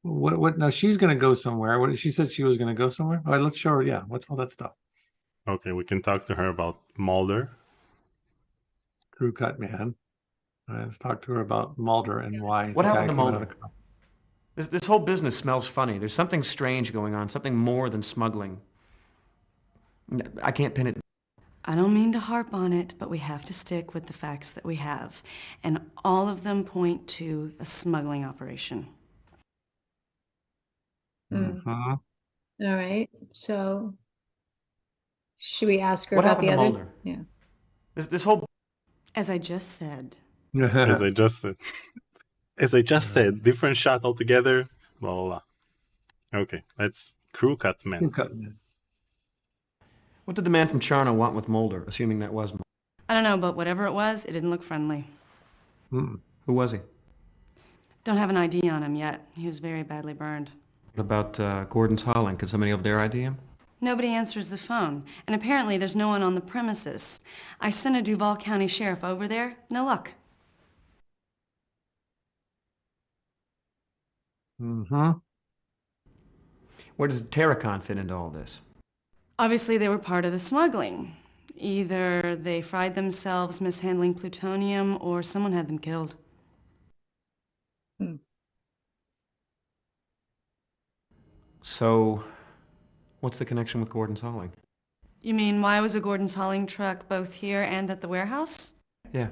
What? Now she's going to go somewhere. What? She said she was going to go somewhere. All right, let's show her. Yeah, what's all that stuff? Okay, we can talk to her about Mulder. Crew cut man. All right, let's talk to her about Mulder and why. What happened to Mulder? This whole business smells funny. There's something strange going on, something more than smuggling. I can't pin it. I don't mean to harp on it, but we have to stick with the facts that we have. And all of them point to a smuggling operation. Mm. All right. So should we ask her what about the other? Mulder? Yeah. This whole. As I just said. As I just said, different shot altogether. Blah blah blah. Okay, let's crew cut man. Crew cut man. What did the man from Charno want with Mulder, assuming that was Mulder? I don't know, but whatever it was, it didn't look friendly. Who was he? Don't have an ID on him yet. He was very badly burned. What about Gordon's Holland? Could somebody up there ID him? Nobody answers the phone, and apparently there's no one on the premises. I sent a Duval County sheriff over there. No luck. Mm-hmm. Where does Terracon fit into all this? Obviously, they were part of the smuggling. Either they fried themselves mishandling plutonium, or someone had them killed. So, what's the connection with Gordon's hauling? You mean, why was a Gordon's hauling truck both here and at the warehouse? Yeah.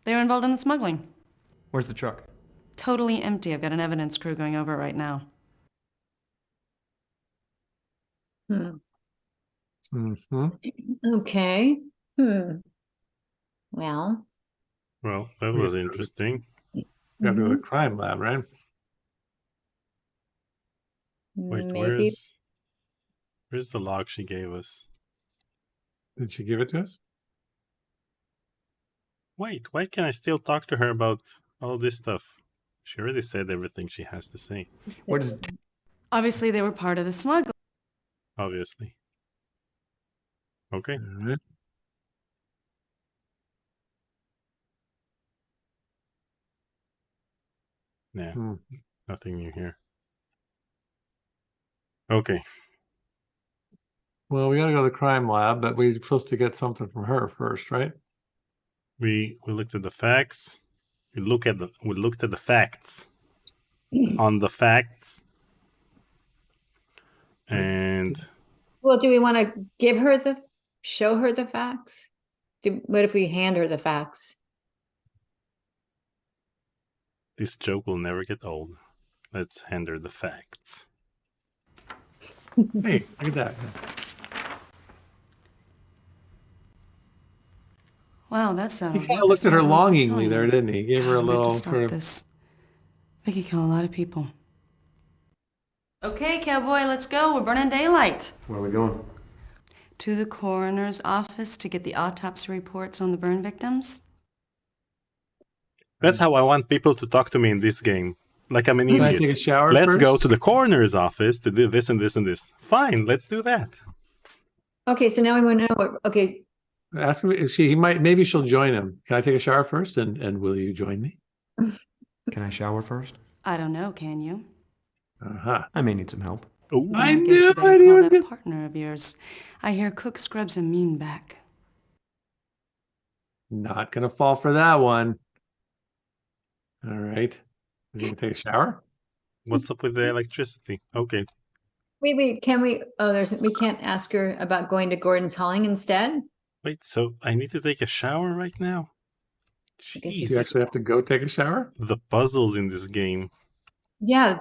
They were involved in the smuggling. Where's the truck? Totally empty. I've got an evidence crew going over it right now. Mm-hmm. Okay. Well, that was interesting. Gotta go to the crime lab, right? Wait, maybe. where's the log she gave us? Did she give it to us? Wait, why can I still talk to her about all this stuff? She already said everything she has to say. Where does... Obviously, they were part of the smuggling. Obviously. Okay. All right. Yeah, nothing new here. Okay. Well, we got to go to the crime lab, but we're supposed to get something from her first, right? We looked at the facts. We looked at the facts. On the facts. And Well, do we want to show her the facts? What if we hand her the facts? this joke will never get old. Let's hand her the facts. Hey, look at that. Wow, that sounds. He kind of looked at her longingly there, didn't he? He gave her a little sort of. This. They could kill a lot of people. Okay, cowboy, let's go. We're burning daylight. Where are we going? To the coroner's office to get the autopsy reports on the burn victims. That's how I want people to talk to me in this game. Like I'm an Can I idiot. take a shower Let's first? go to the coroner's office to do this and this and this. Fine, let's do that. Okay, so now we want to know what. Okay, Ask him if maybe she'll join him. Can I take a shower first and will you join me? Can I shower first? I don't know, can you? Uh-huh. I may need some help. Ooh. I guess knew you better it. He call was that good. partner of yours. I hear Cook scrubs a mean back. Not gonna fall for that one. All right. Is he gonna take a shower? What's up with the electricity? Okay. wait, can we? Oh, we can't ask her about going to Gordon's hauling instead. Wait, so I need to take a shower right now? Do you Jeez. actually have to go take a shower? The puzzles in this game. Yeah,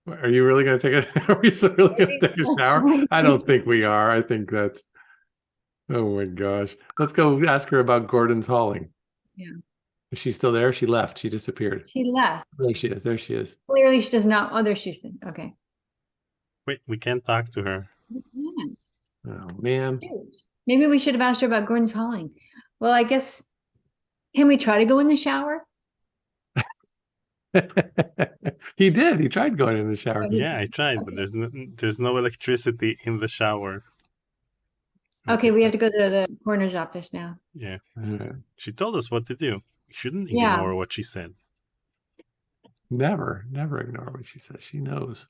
Are you really gonna take a? Are we so really gonna take a shower? I don't think we are. I think that's. Oh my gosh! Let's go ask her about Gordon's hauling. Yeah. Is she still there? She left. She disappeared. she left. There she is. There she is. Clearly, she does not. Oh, there she's. Okay. Wait, we can't talk to her. We can't. Oh man. Shoot. Maybe we should have asked her about Gordon's hauling. Well, I guess. Can we try to go in the shower? He did. He tried going in the shower. Yeah, I tried, but there's no electricity in the shower. Okay, we have to go to the coroner's office now. Yeah. All right. She told us what to do. We shouldn't Yeah. ignore what she said. Never ignore what she says. She knows.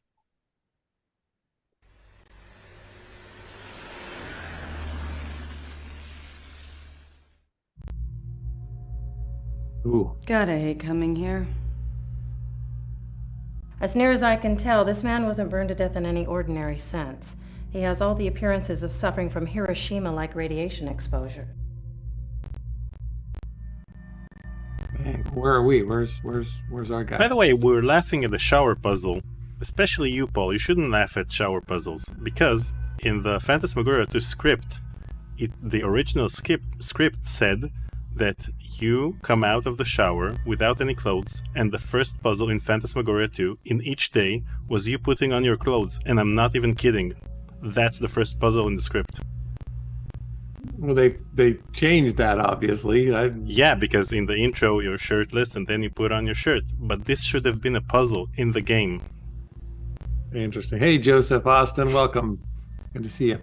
Ooh. Gotta hate coming here. As near as I can tell, this man wasn't burned to death in any ordinary sense. He has all the appearances of suffering from Hiroshima-like radiation exposure. Man, where are we? Where's our guy? By the way, we're laughing at the shower puzzle. Especially you, Paul. You shouldn't laugh at shower puzzles. Because in the Phantasmagoria 2 script, the original script said that you come out of the shower without any clothes, and the first puzzle in Phantasmagoria 2 in each day was you putting on your clothes, and I'm not even kidding. That's the first puzzle in the script. Well, they changed that, obviously. Yeah, because in the intro you're shirtless and then you put on your shirt, but this should have been a puzzle in the game. Interesting. Hey, Joseph Austin, welcome. Good to see you.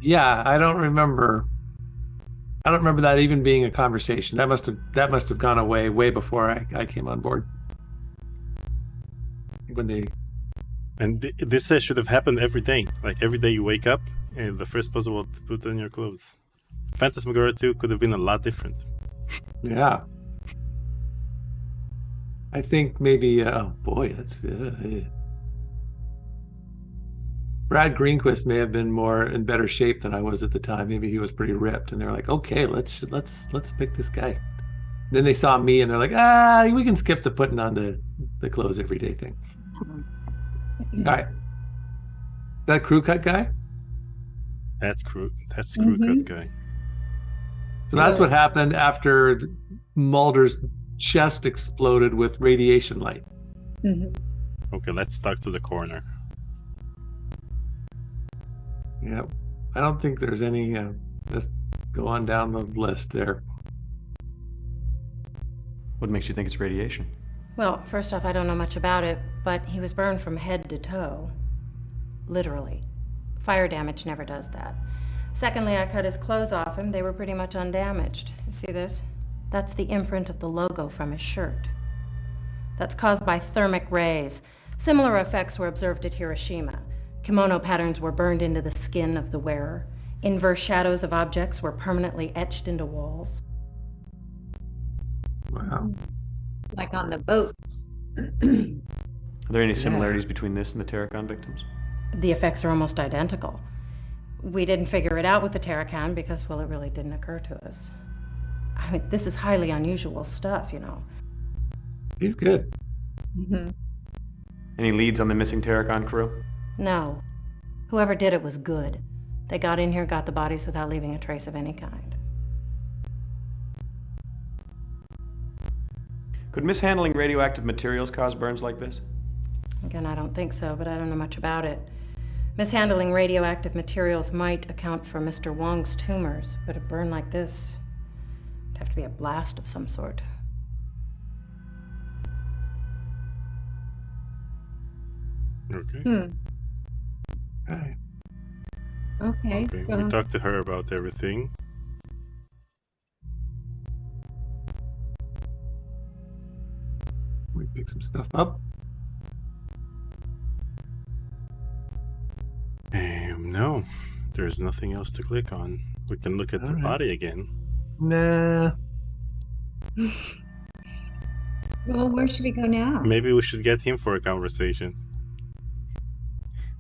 Yeah, I don't remember that even being a conversation. That must have gone away way before I came on board. When they this should have happened every day. Like every day you wake up, and the first puzzle was to put on your clothes. Phantasmagoria 2 could have been a lot different. Yeah. I think maybe, oh boy, that's Brad Greenquist may have been more in better shape than I was at the time. Maybe he was pretty ripped, and they're like, okay, let's pick this guy. Then they saw me, and they're like, we can skip the putting on the clothes every day thing. All right, that crew cut guy. That's crew cut guy. So that's what happened after Mulder's chest exploded with radiation light. Okay, let's talk to the coroner. Yeah, I don't think there's any. Just go on down the list there. What makes you think it's radiation? Well, first off, I don't know much about it, but he was burned from head to toe. Literally. Fire damage never does that. Secondly, I cut his clothes off him. They were pretty much undamaged. You see this? That's the imprint of the logo from his shirt. That's caused by thermic rays. Similar effects were observed at Hiroshima. Kimono patterns were burned into the skin of the wearer. Inverse shadows of objects were permanently etched into walls. Wow. Like on the boat. Are there any similarities between this and the Terracon victims? The effects are almost identical. We didn't figure it out with the Terracon because, well, it really didn't occur to us. I mean, this is highly unusual stuff, you know. He's good. Any leads on the missing Terracon crew? No. Whoever did it was good. They got in here, got the bodies without leaving a trace of any kind. Could mishandling radioactive materials cause burns like this? Again, I don't think so, but I don't know much about it. Mishandling radioactive materials might account for Mr. Wong's tumors, but a burn like this would have to be a blast of some sort. Okay. Okay, so we talked to her about everything. We pick some stuff up. No, there's nothing else to click on. We can look at the body again. Nah. well, where should we go now? Maybe we should get him for a conversation.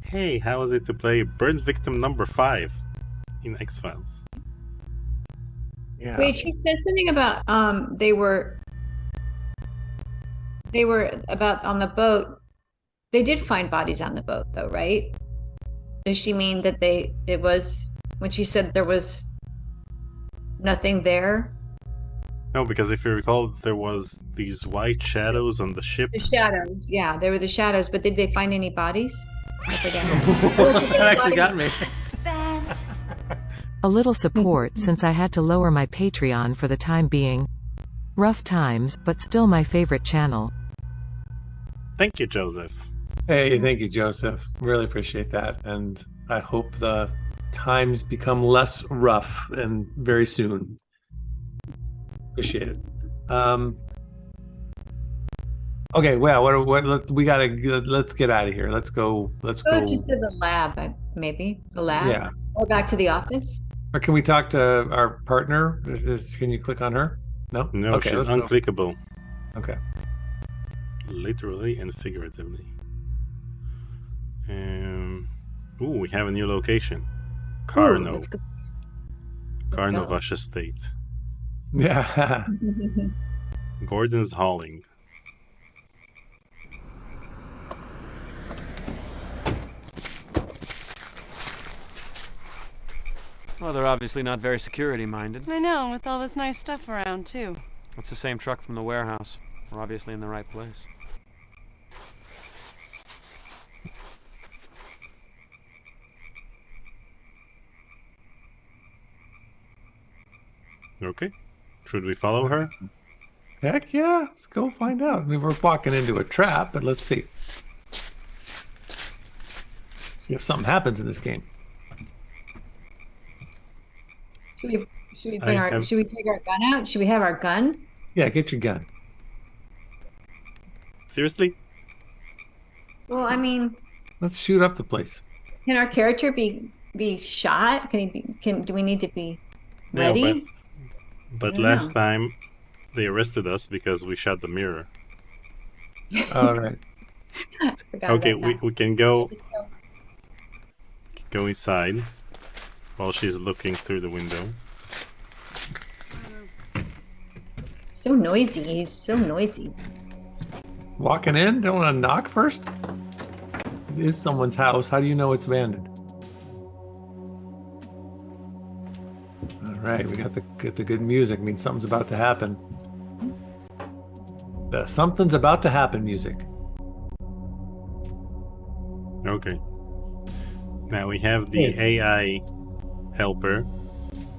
Hey, how was it to play burn victim number 5 in X-Files? Yeah. Wait, she said something about they were about on the boat. They did find bodies on the boat though, right? Does she mean that it was when she said there was nothing there? No, because if you recall, there was these white shadows on the ship. The shadows, yeah, they were the shadows. But did they find any bodies? I forget. That actually got me. A little support since I had to lower my Patreon for the time being. Rough times, but still my favorite channel. Thank you, Joseph. Hey, thank you, Joseph. Really appreciate that. And I hope the times become less rough and very soon. Appreciate it. Okay, well, let's get out of here. Let's go. Go just to the lab, maybe the lab. Yeah. Or back to the office. Or can we talk to our partner? Can you click on her? No. No, okay, she's unclickable. Okay. Literally and figuratively. Ooh, we have a new location. Karno. Karnovash Estate. Yeah. Gordon's hauling. Well, they're obviously not very security-minded. I know, with all this nice stuff around, too. It's the same truck from the warehouse. We're obviously in the right place. Okay. Should we follow her? Heck yeah. Let's go find out. I mean, we're walking into a trap, but let's see. See if something happens in this game. Should we take our gun out? Should we have our gun? Yeah, get your gun. Seriously? Well, I mean, Let's shoot up the place. can our character be shot? Do we need to be No, ready? but last time they arrested us because we shot the mirror. All right. Okay, we can go inside while she's looking through the window. So noisy. He's so noisy. Walking in? Don't want to knock first? It is someone's house. How do you know it's abandoned? All right, we got the good music. Means something's about to happen. The something's about to happen music. Okay. Now we have the AI helper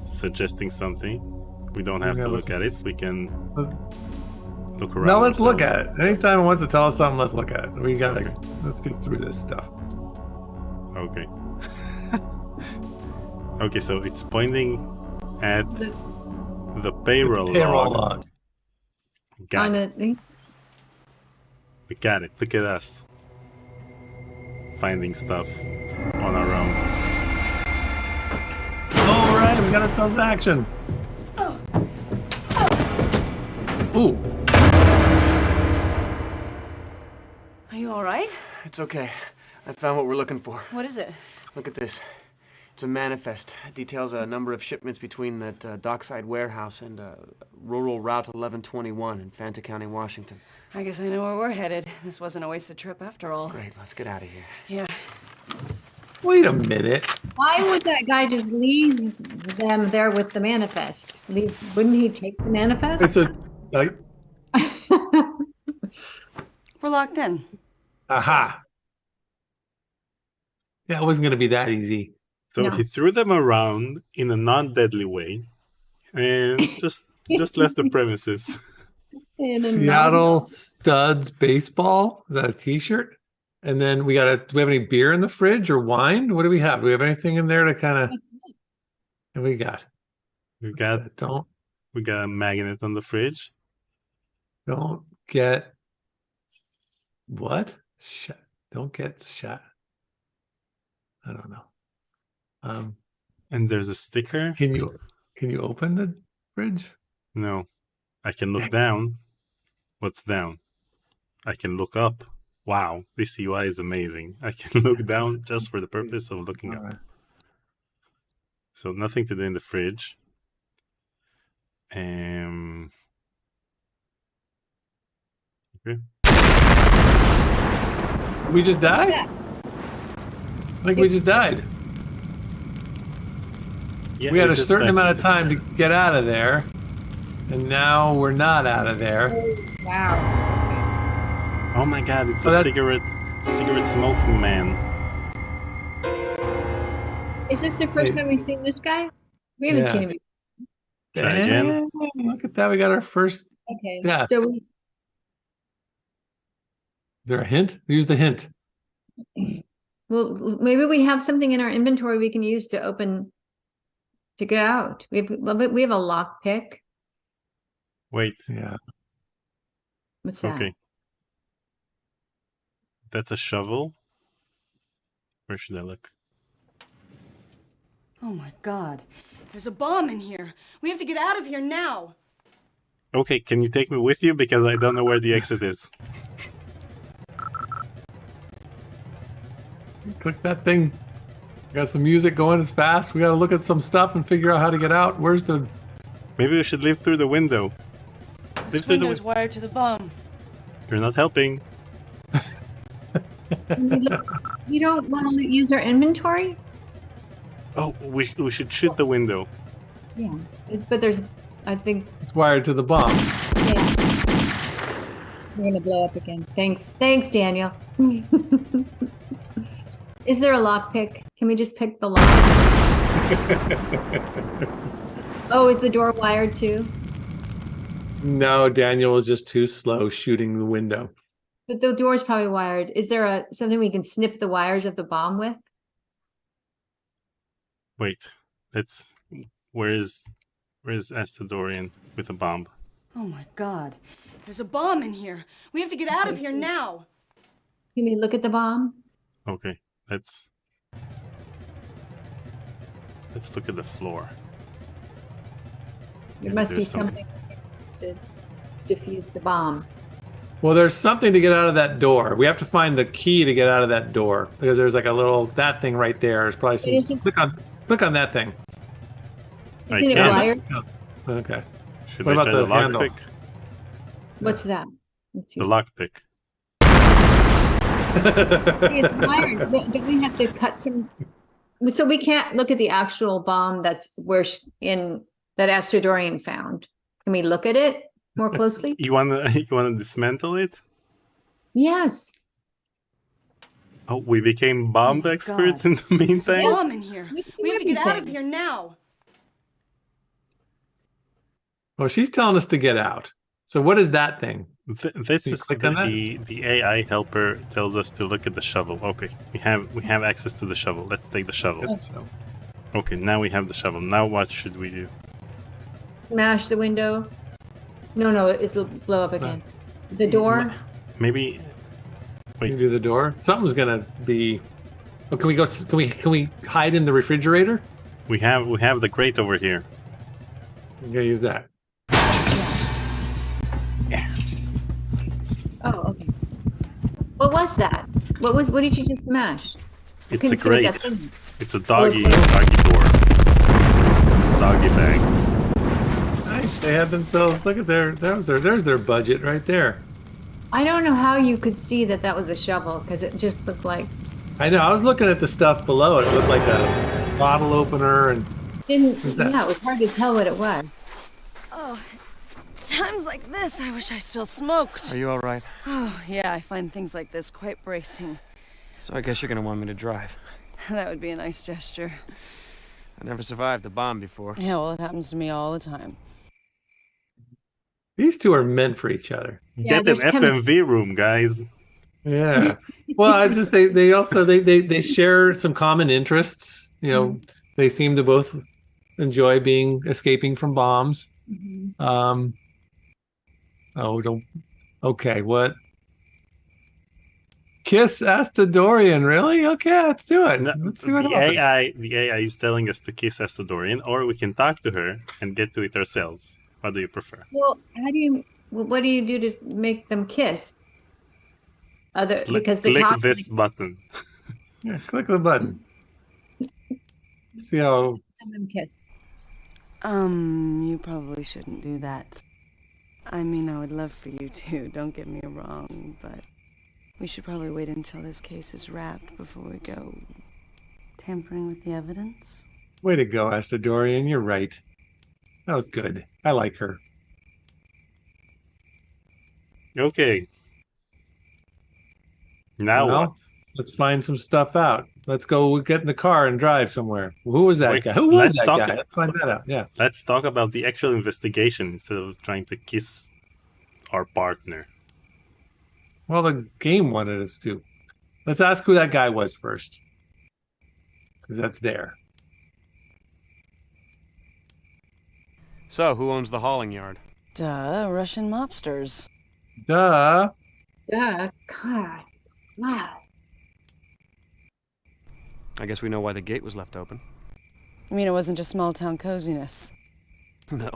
suggesting something. We don't have to look at it. We can look around. Now let's look ourselves. at it. Anytime it wants to tell us something, let's look at it. Let's get through this stuff. Okay. Okay, so it's pointing at the payroll log. Got it. We got it. Look at us. Finding stuff on our own. All right, we got ourselves action. Ooh. Are you all right? It's okay. I found what we're looking for. What is it? Look at this. It's a manifest. It details a number of shipments between that dockside warehouse and rural Route 1121 in Fanta County, Washington. I guess I know where we're headed. This wasn't a wasted trip after all. Great, let's get out of here. Yeah. Wait a minute. Why would that guy just leave them there with the manifest? Wouldn't he take the manifest? It's a We're locked in. aha. Yeah, it wasn't going to be that easy. So he threw them around in a non-deadly way and just left the premises. Seattle Studs Baseball. Is that a t-shirt? And then do we have any beer in the fridge or wine? What do we have? Do we have anything in there to kind of... What we got? We got a magnet on the fridge. Don't get... What? Don't get shot. I don't know. And there's a sticker. Can you open the fridge? No. I can look down. What's down? I can look up. Wow, this UI is amazing. I can look down just for the purpose of looking up. So nothing to do in the fridge. Okay. We just died? Yeah. I think we just died. Yeah, we had a certain amount of time to get out of there, and now we're not out of there. Wow. Oh my god, it's a cigarette smoking man. Is this the first time we've seen this guy? We haven't seen him before. Try again. Look at that, we got our first. Okay. Yeah. So Is there a hint? Use the hint. well, maybe we have something in our inventory we can use to get out. We have a lock pick. Wait. Yeah. What's that? Okay. That's a shovel. Where should I look? Oh my god. There's a bomb in here. We have to get out of here now. Okay, can you take me with you? Because I don't know where the exit is. Click that thing. Got some music going. It's fast. We got to look at some stuff and figure out how to get out. Where's the... Maybe we should leave through the window. This window's wired to the bomb. You're not helping. You don't want to use our inventory? Oh, we should shoot the window. Yeah. But I think... It's wired to the bomb. Yeah. We're going to blow up again. Thanks, Daniel. Is there a lock pick? Can we just pick the lock? Oh, is the door wired too? No, Daniel was just too slow shooting the window. But the door's probably wired. Is there something we can snip the wires of the bomb with? Wait, where's Astadorian with a bomb? Oh my God. There's a bomb in here. We have to get out of here now. Can we look at the bomb? Okay, let's look at the floor. There must be something to defuse the bomb. Well, there's something to get out of that door. We have to find the key to get out of that door because there's like a little that thing right there. There's probably some. Click on that thing. Isn't it wired? Oh, okay. Should What I about try the handle? lockpick? What's that? The lockpick. It's wired. Don't we have to cut some? So we can't look at the actual bomb that's that Astadorian found. Can we look at it more closely? You wanna dismantle it? Yes. Oh, we became bomb experts in the meantime. There's a bomb in here. We have to get out of here now. Well, she's telling us to get out. So what is that thing? This is the AI helper tells us to look at the shovel. Okay, we have access to the shovel. Let's take the shovel. Okay, now we have the shovel. Now what should we do? Smash the window. No, it'll blow up again. The door. Maybe. Wait. Can you do the door? Something's gonna be. Oh, can we go? Can we hide in the refrigerator? We have the crate over here. I'm gonna use that. Yeah. Oh, okay. What was that? What did you just smash? It's a crate. It's a doggy door. It's a doggy bag. Nice. They had themselves. Look at there's their budget right there. I don't know how you could see that was a shovel because it just looked like. I know. I was looking at the stuff below. It looked like a bottle opener and. Yeah, it was hard to tell what it was. Oh, it's times like this I wish I still smoked. Are you all right? Oh, yeah, I find things like this quite bracing. So I guess you're gonna want me to drive. That would be a nice gesture. I never survived a bomb before. Yeah, well, it happens to me all the time. These two are meant for each other. Yeah, Get an FMV room, guys. Yeah. Well, I just they also they share some common interests. You know, they seem to both enjoy escaping from bombs. Mm-hmm. Okay, what? Kiss Astadorian, really? Okay, let's do it. Let's see what happens. The AI is telling us to kiss Astadorian, or we can talk to her and get to it ourselves. What do you prefer? Well, what do you do to make them kiss? Because click this button. Yeah, click the button. See how. Let them kiss. You probably shouldn't do that. I mean, I would love for you to, don't get me wrong, but we should probably wait until this case is wrapped before we go tampering with the evidence. Way to go, Astadorian. You're right. That was good. I like her. Okay. Now what? Let's find some stuff out. Let's go get in the car and drive somewhere. Who was that guy? Who was that guy? Let's find that out. Yeah. Let's talk about the actual investigation instead of trying to kiss our partner. Well, the game wanted us to. Let's ask who that guy was first. Because that's there. So, who owns the hauling yard? Duh, Russian mobsters. Duh. Yeah, God. I guess we know why the gate was left open. I mean, it wasn't just small-town coziness. No.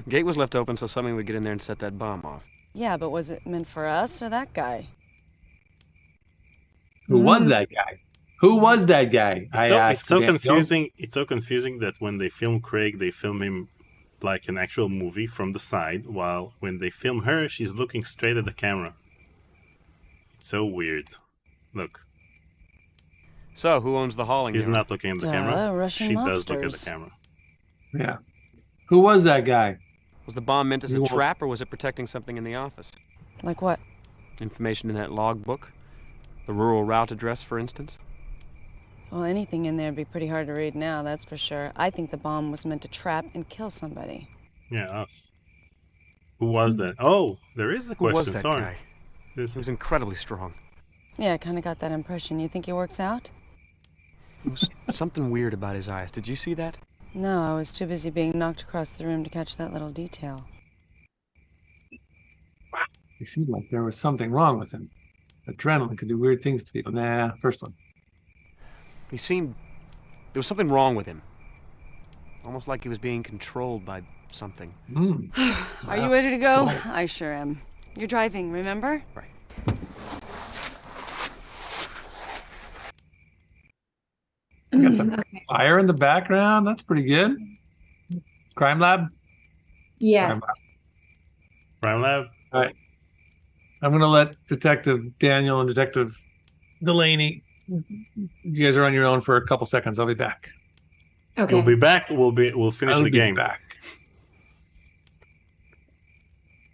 The gate was left open so somebody would get in there and set that bomb off. Yeah, but was it meant for us or that guy? Who was that guy? Who was that guy? It's so confusing. It's so confusing that when they film Craig, they film him like an actual movie from the side, while when they film her, she's looking straight at the camera. It's so weird. Look. So, who owns the hauling yard? He's not looking at the camera. Russian she mobsters. does look at the camera. Yeah. Who was that guy? Was the bomb meant as a trap, or was it protecting something in the office? Like what? Information in that logbook? The rural route address, for instance? Well, anything in there would be pretty hard to read now, that's for sure. I think the bomb was meant to trap and kill somebody. Yeah, us. Who was that? Oh, there is the question. Who was that Sorry. guy? He was incredibly strong. Yeah, I kind of got that impression. You think he works out? There was something weird about his eyes. Did you see that? No, I was too busy being knocked across the room to catch that little detail. It seemed like there was something wrong with him. Adrenaline could do weird things to people. Nah, first one. There was something wrong with him. Almost like he was being controlled by something. Are you ready to go? I sure am. You're driving, remember? Right. You got the fire in the background. That's pretty good. Crime lab? Yes. Crime lab? All right. I'm going to let Detective Daniel and Detective Delaney, you guys are on your own for a couple seconds. I'll be back. Okay. We'll be back. We'll finish I'll the be game. back.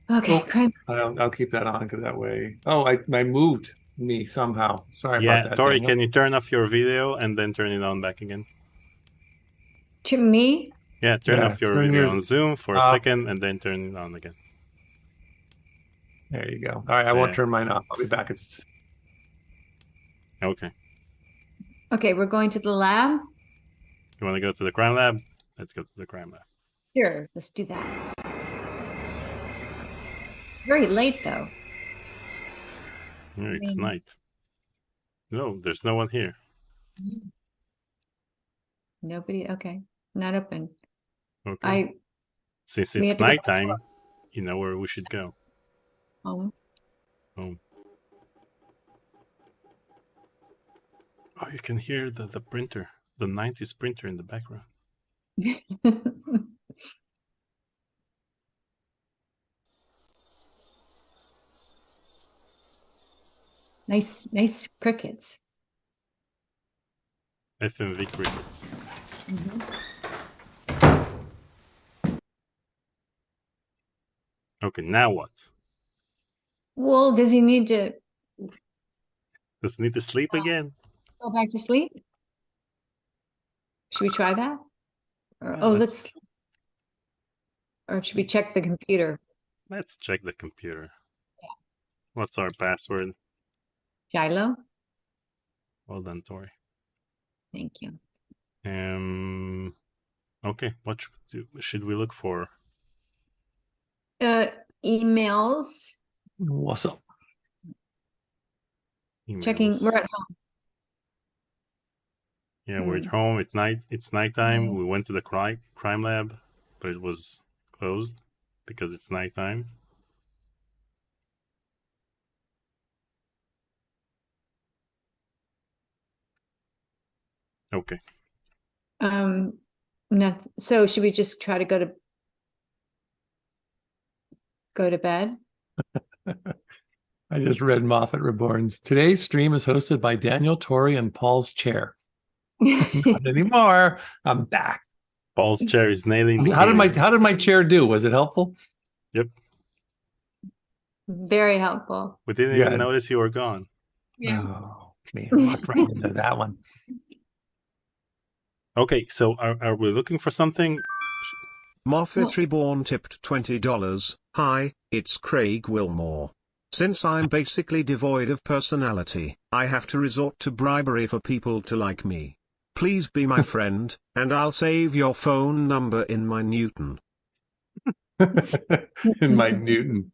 Okay. Crime. I'll keep that on because that way. Oh, I moved me somehow. Sorry Yeah, about that. Tori, Daniel. can you turn off your video and then turn it on back again? To me? Yeah, turn off your turn video yours on Zoom for a off. second and then turn it on again. There you go. All right, I won't turn mine off. I'll be back. Okay. Okay, we're going to the lab? You want to go to the crime lab? Let's go to the crime lab. Sure, let's do that. Very late, though. It's night. No, there's no one here. Nobody, okay. Not open. Okay. Since we it's have to go nighttime, you know where we should go. home. Home. Oh, you can hear the printer, the 90s printer in the background. Nice crickets. FMV crickets. Okay, now what? Well, does he need to Does he need to sleep again? go back to sleep? Should we try that? Or, or should we check the computer? Let's check the computer. Yeah. What's our password? Shiloh? Well done, Tori. Thank you. Okay, what should we look for? Emails. What's up? Emails. Checking. We're at home. Yeah, we're at home at night. It's nighttime. We went to the crime lab, but it was closed because it's nighttime. Okay. Nothing. So should we just try to go to bed? I just read Moffat Reborn's. Today's stream is hosted by Daniel, Tori, and Paul's chair. Not anymore. I'm back. Paul's chair is nailing the How game. did my chair do? Was it helpful? Yep. Very helpful. We didn't even notice you were gone. Yeah. Oh man, I walked right into that one. Okay, so are we looking for something? Moffat Reborn tipped $20. Hi, it's Craig Wilmore. Since I'm basically devoid of personality, I have to resort to bribery for people to like me. Please be my friend, and I'll save your phone number in my Newton. In my Newton.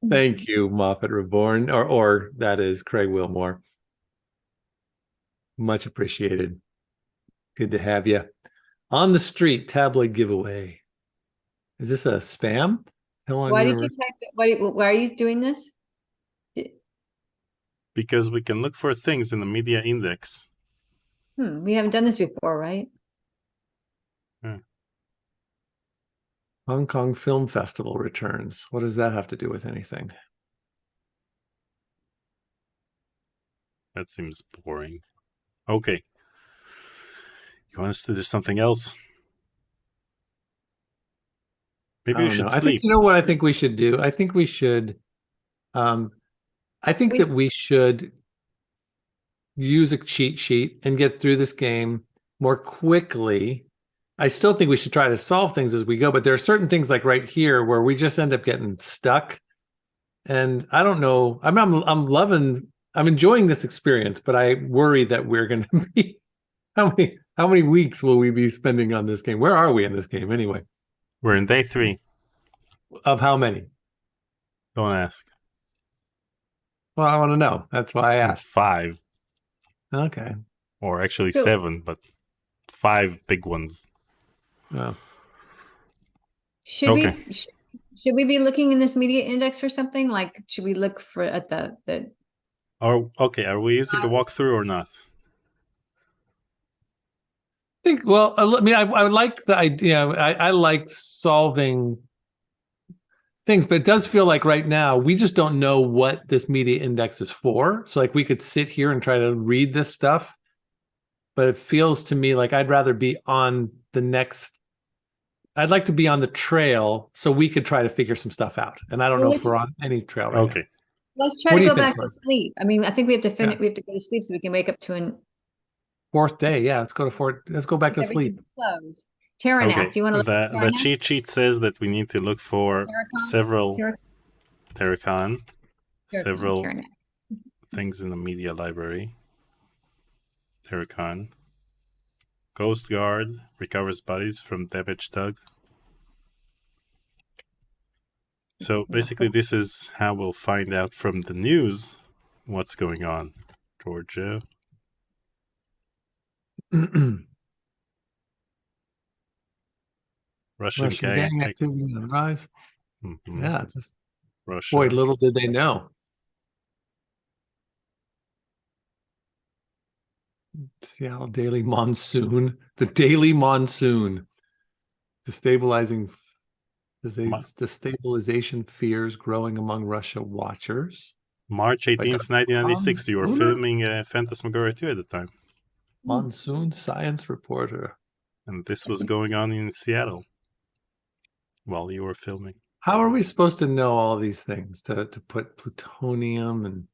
Thank you, Moffat Reborn, or that is Craig Wilmore. Much appreciated. Good to have you. On the Street tabloid giveaway. Is this a spam? Why did you type it? Why are you doing this? Because we can look for things in the media index. We haven't done this before, right? Hong Kong Film Festival returns. What does that have to do with anything? That seems boring. Okay. You want us to do something else? Maybe we should sleep. I think, you know what I think we should do? I think we should that we should use a cheat sheet and get through this game more quickly. I still think we should try to solve things as we go, but there are certain things like right here where we just end up getting stuck. And I don't know. I'm enjoying this experience, but I worry that we're going to be How many weeks will we be spending on this game? Where are we in this game anyway? We're in day 3. Of how many? Don't ask. Well, I want to know. That's why I It's asked. 5. Okay. Or actually Cool. 7, but 5 big ones. Well, Should Okay. should we be looking in this media index for something? Like, should we look for at the Are we using a walkthrough or not? I think. Well, I mean, I like the idea. I like solving things, but it does feel like right now we just don't know what this media index is for. So, like, we could sit here and try to read this stuff, but it feels to me like I'd rather be on the next. I'd like to be on the trail so we could try to figure some stuff out. And I don't know if we're on any trail right Okay. let's try What to do go you think, back to Mark? sleep. I mean, I think we have to finish. Yeah. We have to go to sleep so we can wake up to an now. 4th day. Yeah, let's go to 4th. Let's go back to sleep. everything's closed. Terranap, Okay. do you want to look at The Terranap? cheat sheet says that we need to look for Terracon? several Terracon? Terracon, several Terranap. things in the media library. Terracon. Ghost Guard recovers bodies from damaged tug. So basically this is how we'll find out from the news what's going on. Georgia. Russian gang activity on the rise. Mhm. Yeah, just Russia. boy, little did they know. Seattle Daily Monsoon. The Daily Monsoon. Destabilizing destabilization fears growing among Russia watchers. March 18th, 1996. You were Monsoon? filming Phantasmagoria 2 at the time. Monsoon science reporter. And this was going on in Seattle while you were filming. How are we supposed to know all these things? To put plutonium and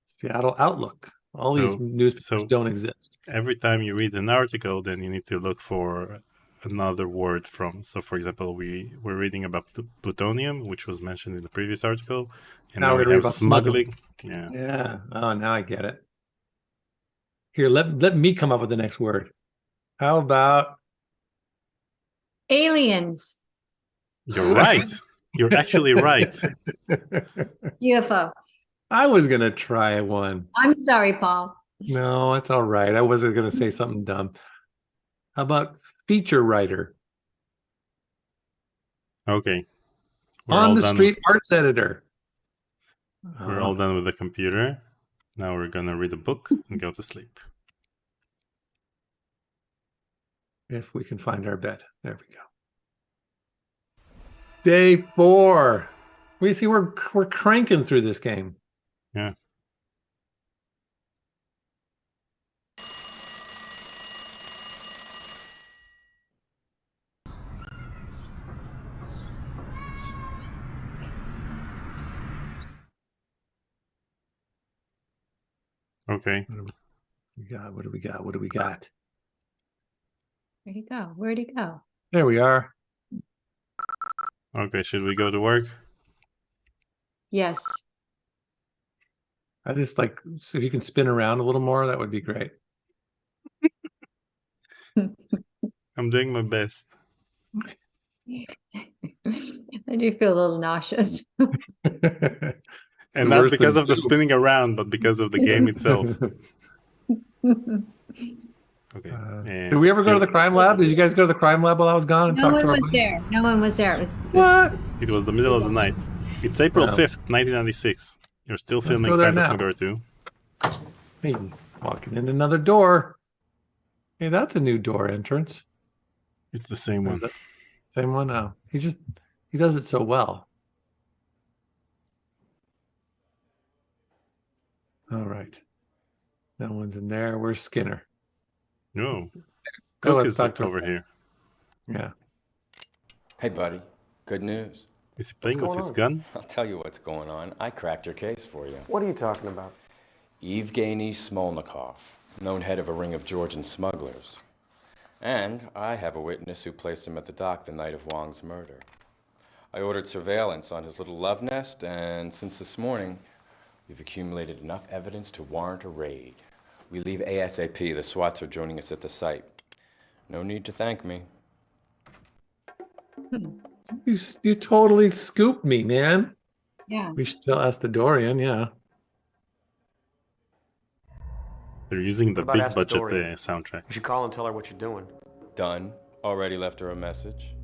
Seattle Outlook. All these newspapers don't exist. Every time you read an article, then you need to look for another word from. So, for example, we were reading about plutonium, which was mentioned in the previous article. And Now now we're we reading have about smuggling. smuggling. Yeah. Oh, now I get it. Here, let me come up with the next word. How about Aliens. You're right. You're actually right. UFO. I was going to try one. I'm sorry, Paul. No, it's all right. I wasn't going to say something dumb. How about feature writer? Okay. On the street arts editor. We're all done with the computer. Now we're going to read a book and go to sleep. If we can find our bed. There we go. Day 4. We see we're cranking through this game. Yeah. Okay. What do we got? What do we got? Where'd he go? Where'd he go? There we are. Okay, should we go to work? Yes. I just like, so if you can spin around a little more, that would be great. I'm doing my best. I do feel a little nauseous. And not because of the spinning around, but because of the game itself. Okay. Did we ever go to the crime lab? Did you guys go to the crime lab while I was gone? And No talk one to our was buddy? there. No one was there. It was What? It was the middle of the night. It's April Oh. 5th, 1996. You're still Let's filming go there now. Phantasmagoria 2. Hey, walking in another door. Hey, that's a new door entrance. It's the same one. Same one? Oh, he does it so well. All right. No one's in there. Where's Skinner? No. Go, Cook let's is talk to him. over here. Yeah. Hey, buddy. Good news. Is he playing with his gun? I'll tell you what's going on. I cracked your case for you. What are you talking about? Evgeny Smolnikov, known head of a ring of Georgian smugglers. And I have a witness who placed him at the dock the night of Wong's murder. I ordered surveillance on his little love nest, and since this morning, we've accumulated enough evidence to warrant a raid. We leave ASAP. The SWATs are joining us at the site. No need to thank me. You totally scooped me, man. Yeah. We should still ask the Dorian, yeah. They're using the What about big Ask the budget Dory? soundtrack. You should call and tell her what you're doing. Done. Already left her a message.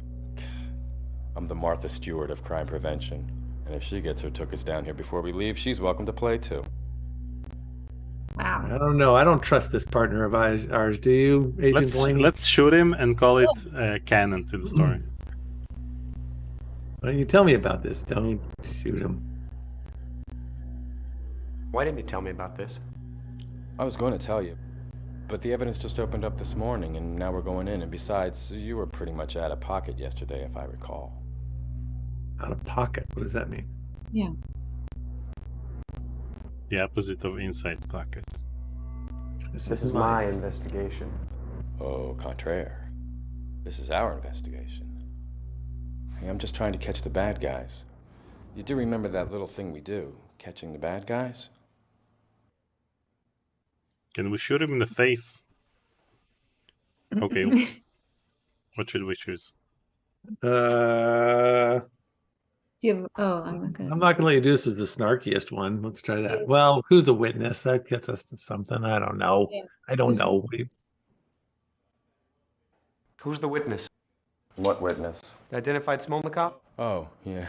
I'm the Martha Stewart of crime prevention. And if she gets her took us down here before we leave, she's welcome to play too. Wow. I don't know. I don't trust this partner of ours. Do you, Agent Delaney? Let's shoot him and call it canon to the story. Why don't you tell me about this? Don't shoot him. Why didn't you tell me about this? I was going to tell you, but the evidence just opened up this morning, and now we're going in. And besides, you were pretty much out of pocket yesterday, if I recall. Out of pocket? What does that mean? Yeah. The opposite of inside pocket. This is my investigation. Au contraire. This is our investigation. Hey, I'm just trying to catch the bad guys. You do remember that little thing we do, catching the bad guys? Can we shoot him in the face? Okay. What should we choose? I'm not gonna let you do this as the snarkiest one. Let's try that. Well, who's the witness? That gets us to something. I don't know. Yeah. I don't know. Who's the witness? What witness? The identified Smolnikov? Oh, yeah.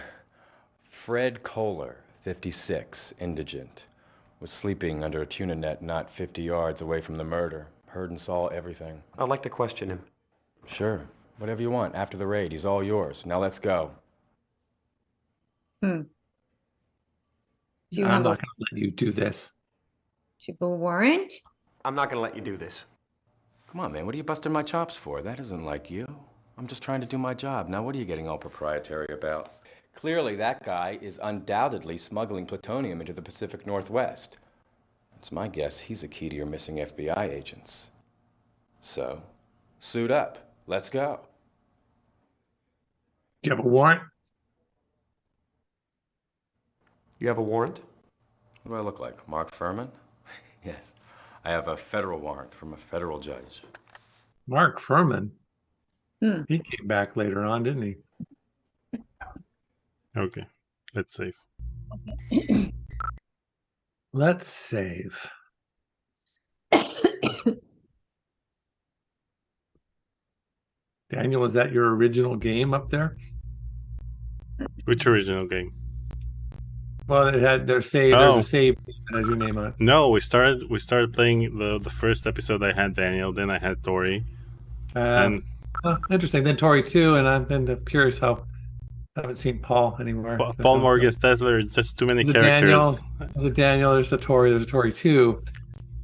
Fred Kohler, 56, indigent. Was sleeping under a tuna net not 50 yards away from the murder. Heard and saw everything. I'd like to question him. Sure. Whatever you want. After the raid, he's all yours. Now let's go. Do you I'm have not going to let you do this. do you have a warrant? I'm not going to let you do this. Come on, man. What are you busting my chops for? That isn't like you. I'm just trying to do my job. Now, what are you getting all proprietary about? Clearly, that guy is undoubtedly smuggling plutonium into the Pacific Northwest. It's my guess he's a key to your missing FBI agents. So, suit up. Let's go. You have a warrant? You have a warrant? What do I look like? Mark Furman? Yes. I have a federal warrant from a federal judge. Mark Furman? He came back later on, didn't he? Okay. Let's save. Let's save. Daniel, was that your original game up there? Which original game? Well, it had their save. There's a save that has your name on it. No, we started playing the first episode. I had Daniel, then I had Tori. Interesting. Then Tori too, and I'm curious how I haven't seen Paul anywhere. Paul Morgan Stetler. It's just too many characters. There's a Daniel. There's a Tori. There's a Tori too.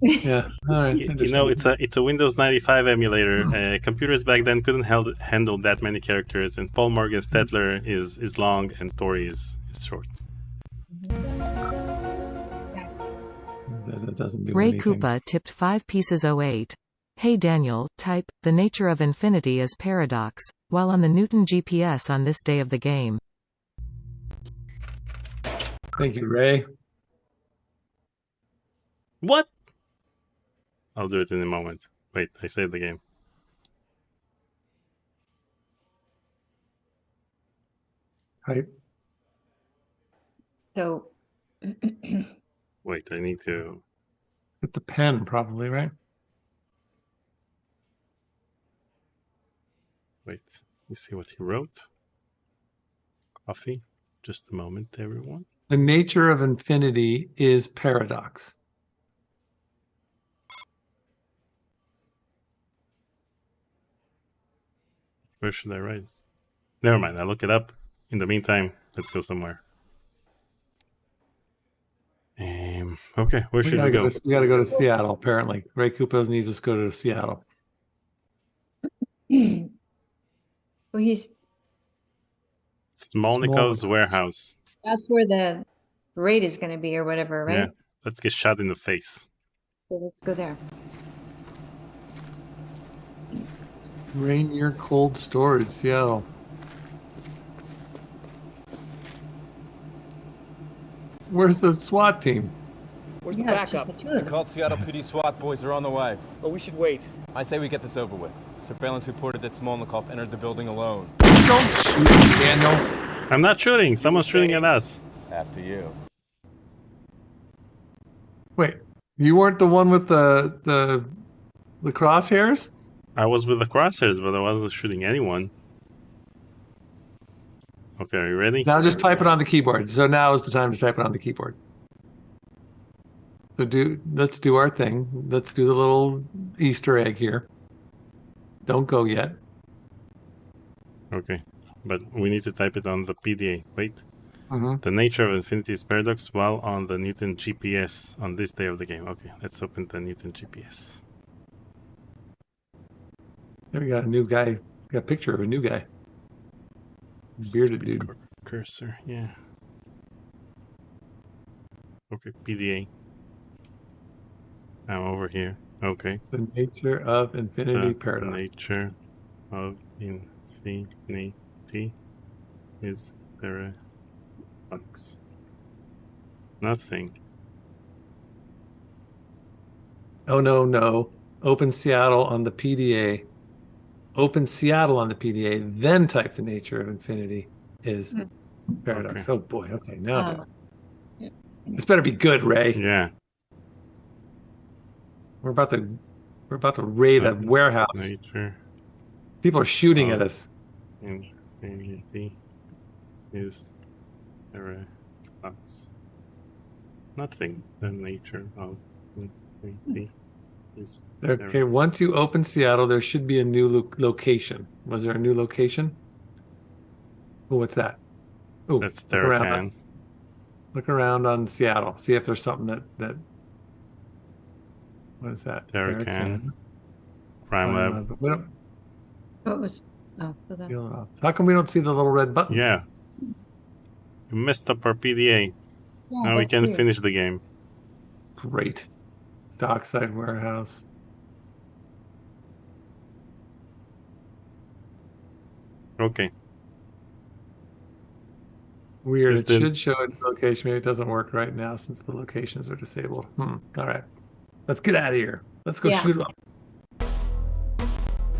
Yeah. All right. You know, it's a Windows 95 emulator. Computers back then couldn't handle that many characters, and Paul Morgan Stetler is long and Tori is short. That doesn't do Ray anything. Koopa tipped 5 pieces 08. Hey Daniel, type, the nature of infinity is paradox, while on the Newton GPS on this day of the game. Thank you, Ray. What? I'll do it in a moment. Wait, I saved the game. Hi. So Wait, I need to... With the pen, probably, right? Wait, you see what he wrote? Coffee. Just a moment, everyone. The nature of infinity is paradox. Where should I write it? Never mind, I'll look it up. In the meantime, let's go somewhere. Okay, where should we go? We got to go to Seattle, apparently. Ray Koopa needs us to go to Seattle. well, he's Smolnikov's warehouse. that's where the raid is going to be or whatever, right? Yeah, let's get shot in the face. So let's go there. Rainier Cold Storage, Seattle. Where's the SWAT team? Where's Yeah, the it's just backup? the two of them. Called Seattle PD SWAT boys are on the way. Oh, we should wait. I say we get this over with. Surveillance reported that Smolnikov entered the building alone. Don't shoot him, Daniel. I'm not shooting. Someone's shooting at us. After you. Wait, you weren't the one with the crosshairs? I was with the crosshairs, but I wasn't shooting anyone. Okay, are you ready? Now just type it on the keyboard. So now is the time to type it on the keyboard. So let's do our thing. Let's do the little Easter egg here. Don't go yet. Okay, but we need to type it on the PDA. Wait. Mm-hmm. The nature of infinity's paradox while on the Newton GPS on this day of the game. Okay, let's open the Newton GPS. There we got a new guy. Got a picture of a new guy. Bearded dude. Cursor, yeah. Okay, PDA. I'm over here. Okay. The nature of infinity paradox. Nature of infinity is paradox. Nothing. Oh no. Open Seattle on the PDA. Open Seattle on the PDA, then type the nature of infinity is paradox. Okay. Oh boy, okay, now this better be good, Ray. Yeah. We're about to raid a warehouse. Nature. People are shooting at us. Infinity is paradox. Nothing. The nature of infinity is Okay, once you open Seattle, there should be a new location. Was there a new location? Oh, what's that? Oh, that's Terracan. Look around on Seattle. See if there's something that. What is that? Terracan. Prime Lab. What was? Oh, for that. How come we don't see the little red buttons? Yeah. You messed up our PDA. Yeah, now we that's can weird. finish the game. Great. Dockside warehouse. Okay. Weird. Just It should show its location. Maybe it doesn't work right now since the locations are disabled. All right. Let's get out of here. Let's go shoot them.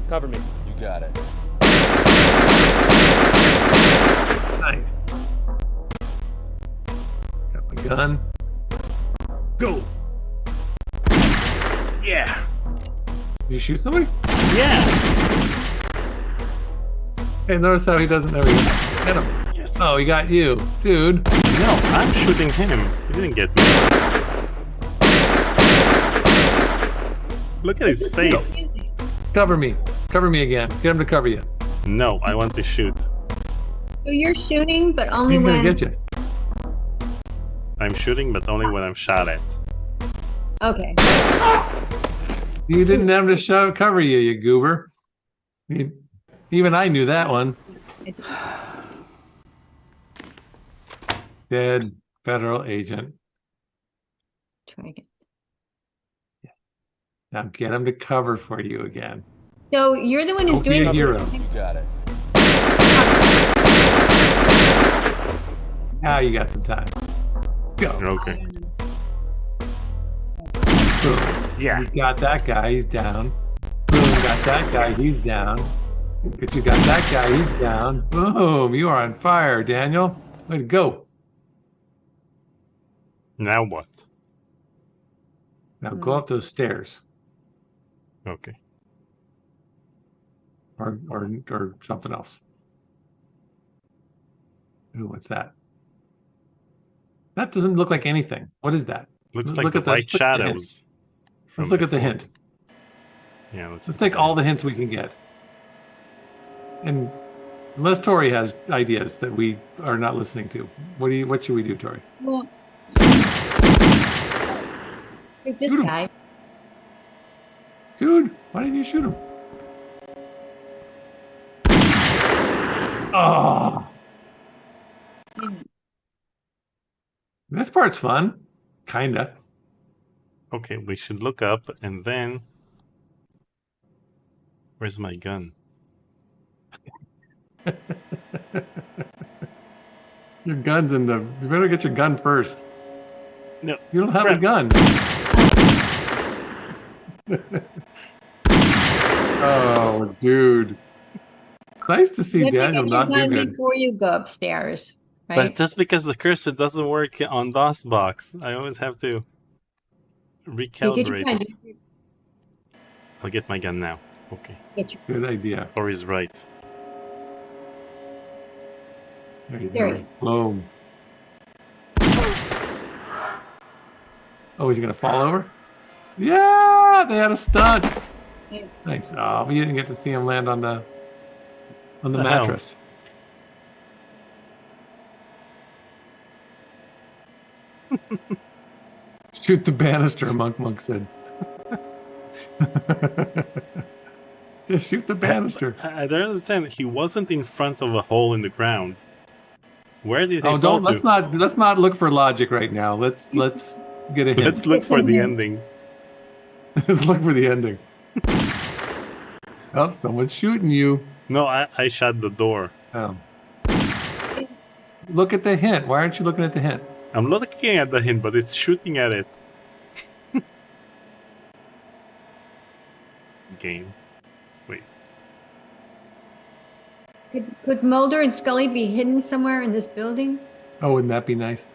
Cover me. You got it. Nice. Got my gun. Go. Yeah. You shoot somebody? Yeah. Hey, notice how he doesn't know you. Get him. Yes. Oh, he got you. Dude. No, I'm shooting him. He didn't get me. Look at his face. Cover me. Cover me again. Get him to cover you. No, I want to shoot. So you're shooting, but only He's when. gonna get you. I'm shooting, but only when I'm shot at. Okay. You didn't have to cover you, you goober. Even I knew that one. Dead federal agent. Try again. Now get him to cover for you again. So you're the one who's Don't be doing a hero. You got it. Now you got some time. Go. Okay. Boom. Yeah. You got that guy, he's down. Boom, got that guy, he's down. But you got that guy, he's down. Boom, you are on fire, Daniel. Way to go. Now what? Now go up those stairs. Okay. Or something else. Ooh, what's that? That doesn't look like anything. What is that? Looks Look like at the white look at the hint. shadows. Let's look at the hint. Yeah, Let's take all the hints we can get. And unless Tori has ideas that we are not listening to, what should we do, Tori? Well, like this Shoot him. guy. Dude, why didn't you shoot him? Oh, this part's fun. Kinda. Okay, we should look up and then... Where's my gun? Your gun's in the... You better get your gun first. No. You don't have a gun. Oh, dude. Nice to see You have to Daniel get your not do gun good. before you go upstairs, But right? just because the cursor doesn't work on DOSBox, I always have to You get your recalibrate gun. it. I'll get my gun now. Okay. Good idea. Tori's right. There you There go. you Boom. Oh, he's gonna fall over? Yeah, they had a stunt. Yeah. Nice. Oh, but you didn't get to see him land on the The hell? mattress. Shoot the banister, Monk said. Yeah, shoot the banister. I don't understand. He wasn't in front of a hole in the ground. Where did he Oh, fall don't to? let's not look for logic right now. Let's get a hint. Let's look for the ending. Let's look for the ending. Oh, someone's shooting you. No, I shut the door. Oh. Look at the hint. Why aren't you looking at the hint? I'm looking at the hint, but it's shooting at it. Game. Wait. Could Mulder and Scully be hidden somewhere in this building? Oh, wouldn't that be nice?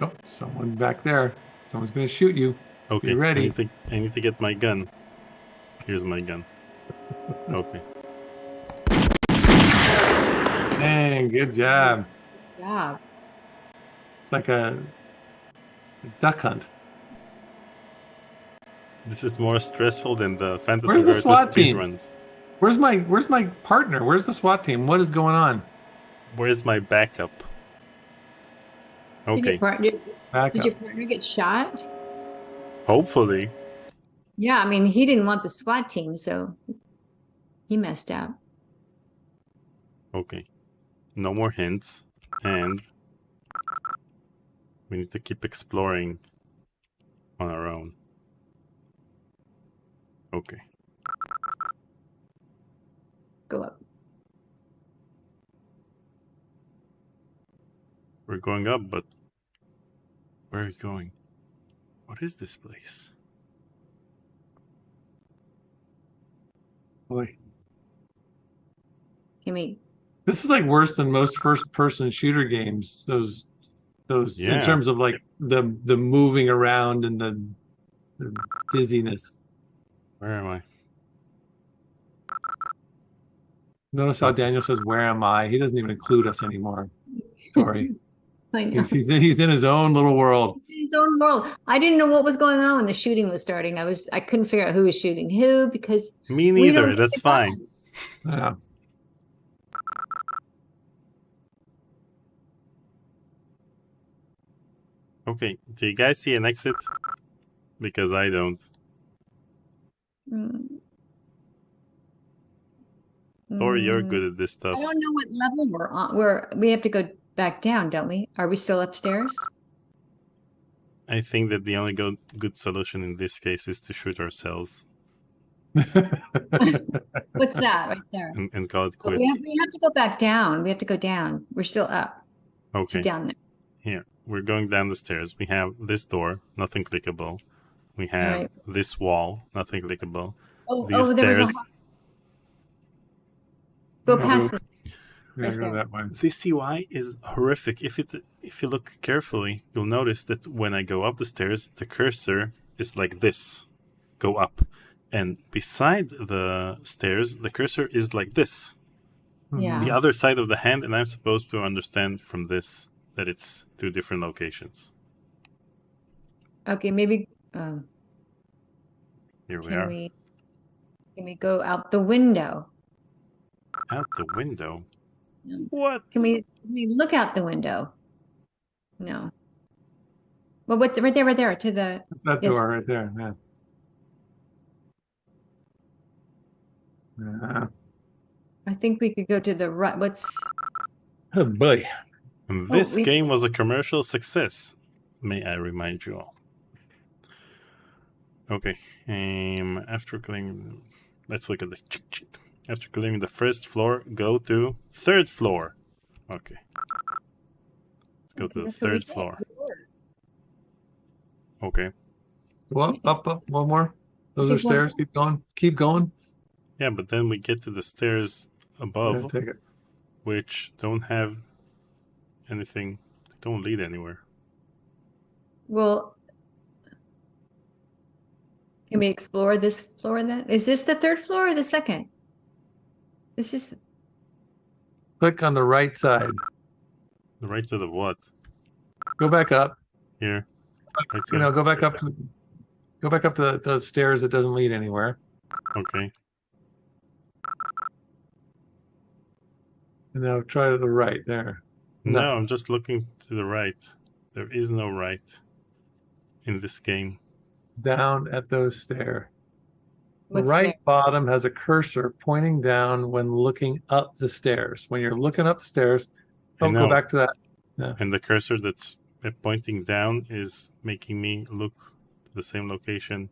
Oh, someone back there. Someone's going to shoot you. Okay. Get ready. I need to get my gun. Here's my gun. Okay. Dang, good job. Yeah. It's like a duck hunt. This is more stressful than the Phantasmagoria Where's the SWAT speed team? runs. Where's my partner? Where's the SWAT team? What is going on? Where's my backup? Did Okay. your partner, Back did up. your partner get shot? Hopefully. Yeah, I mean, he didn't want the SWAT team, so he messed up. Okay. No more hints. And we need to keep exploring on our own. Okay. Go up. We're going up, but where are we going? What is this place? Boy. Can we? This is like worse than most first-person shooter games. Those Yeah. in terms of like the moving around and the dizziness. Where am I? Notice how Daniel says, "Where am I?" He doesn't even include us anymore. Tori. I know. He's in his own little world. He's in his own world. I didn't know what was going on when the shooting was starting. I couldn't figure out who was shooting who because Me we don't neither. get That's the fine. gun. Yeah. Okay. Do you guys see an exit? Because I don't. Mm. Or you're Mm. good at this I stuff. don't know what level we're on. We have to go back down, don't we? Are we still upstairs? I think that the only good solution in this case is to shoot ourselves What's that right there? and call it But quits. we have to go back down. We have to go down. We're still up. Okay. Sit down there. Here, we're going down the stairs. We have this door, nothing clickable. We have Right. this wall, nothing clickable. Oh, These there was a. stairs. Go Yeah, past go- this. Yeah, Right go there. that way. This UI is horrific. If you look carefully, you'll notice that when I go up the stairs, the cursor is like this, go up, and beside the stairs, the cursor is like this, Yeah. the other side of the hand, and I'm supposed to understand from this that it's two different locations. Okay, maybe. Here we Can are. we go out the window? Out the window. No. What? Can we look out the window? No. Well, what's right there to the. It's that Yes. door right there. Yeah. Yeah. I think we could go to the right. What's? Oh boy. And Oh, this we- game was a commercial success, may I remind you all. Okay, after clearing, let's look at the cheat sheet. After clearing the first floor, go to third floor. Okay. Let's go to the That's what we third did. floor. Okay. Well, up, one more. Those Keep are stairs. going. Keep going. Keep going. Yeah, but then we get to the stairs above, Yeah, take it. which don't have anything. They don't lead anywhere. Well, can we explore this floor then? Is this the third floor or the second? This is, Click on the right side. The right side of what? Go back up. Here. Right You know, side. go back up to the stairs that doesn't lead anywhere. Okay. And now try to the right there. No, Nothing. I'm just looking to the right. There is no right in this game. Down at those stairs. The what's right there? bottom has a cursor pointing down when looking up the stairs. When you're looking up the stairs, I go know. back to that. Yeah. And the cursor that's pointing down is making me look to the same location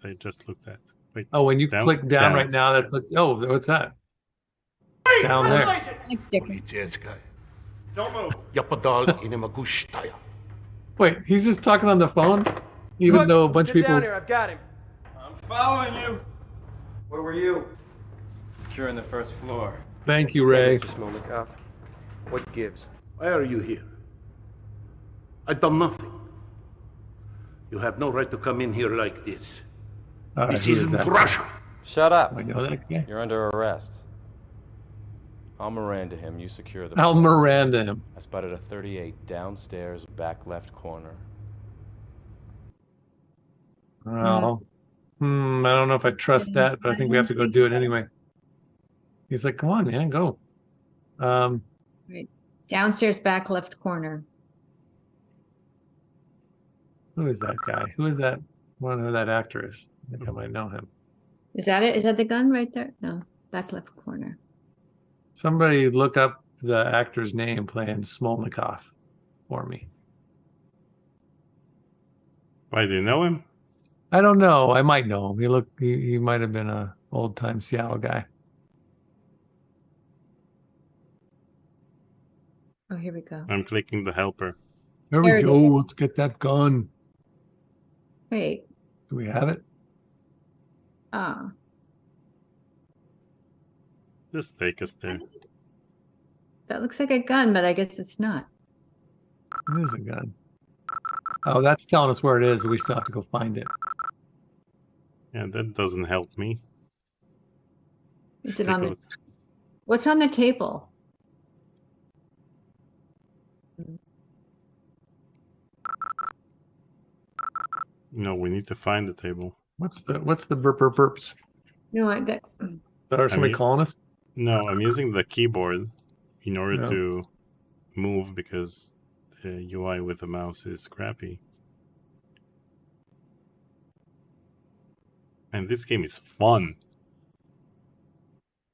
that I just looked at. Wait. Oh, when you Down? click down right now, that oh, what's that? Down there. It's different. Don't move. Wait, he's just talking on the phone, even though a bunch of Get people. down here, I've got him. I'm following you. Where were you? Securing the first floor. Thank you, Ray. Mr. Smolnikov, what gives? Why are you here? I've done nothing. You have no right to come in here like this. This who is isn't that? Russia. Shut up. I know that guy. You're under arrest. I'll Miranda him. You secure the I'll place. Miranda him. I spotted a 38 downstairs, back left corner. Well, I don't know if I trust that, but I think we have to go do it anyway. He's like, come on, man, go. Right. Downstairs back left corner. Who is that guy? Who is that? I want to know who that actor is. I think I might know him. Is that it? Is that the gun right there? No, back left corner. Somebody look up the actor's name playing Smolnikov for me. Why, do you know him? I don't know. I might know him. He might have been a old time Seattle guy. Oh, here we go. I'm clicking the helper. There There we it go. is. Let's get that gun. Wait. Do we have it? Ah, Just take us there. that looks like a gun, but I guess it's not. It is a gun. Oh, that's telling us where it is, but we still have to go find it. Yeah, that doesn't help me. Is it Take on a the? look. What's on the table? No, we need to find the table. What's the burps? No, Are somebody mean- calling us? No, I'm using the keyboard in order Yeah. to move because the UI with the mouse is crappy. And this game is fun.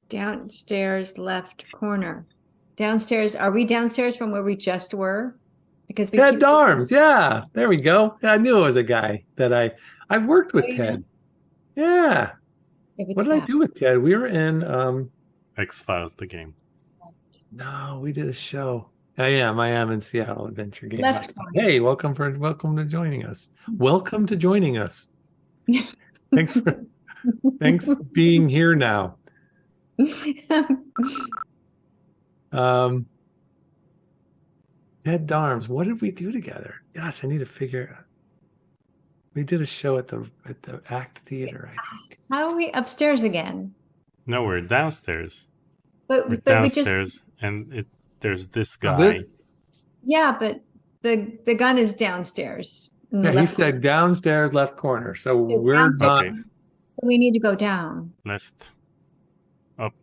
downstairs left corner. Downstairs. Are we downstairs from where we just were? Because we Ted keep- Darms. Yeah, there we go. Yeah, I knew it was a guy that I've worked with Oh, you Ted. Yeah. If it's What did I that. do with Ted? We were in X-Files, the game. no, we did a show. I am in Seattle Adventure Game. Left Hotspot. Hey, welcome to joining us. Welcome to joining us. Thanks for being here now. Ted Darms, what did we do together? Gosh, I need to figure out. We did a show at the Act Theater, I think. How are we upstairs again? No, we're downstairs. But We're but we just downstairs, and there's this guy. good. yeah, but the gun is downstairs. in the Yeah, he left said downstairs left corner. So It's we're downstairs. not. Okay, We need to go down. left, up.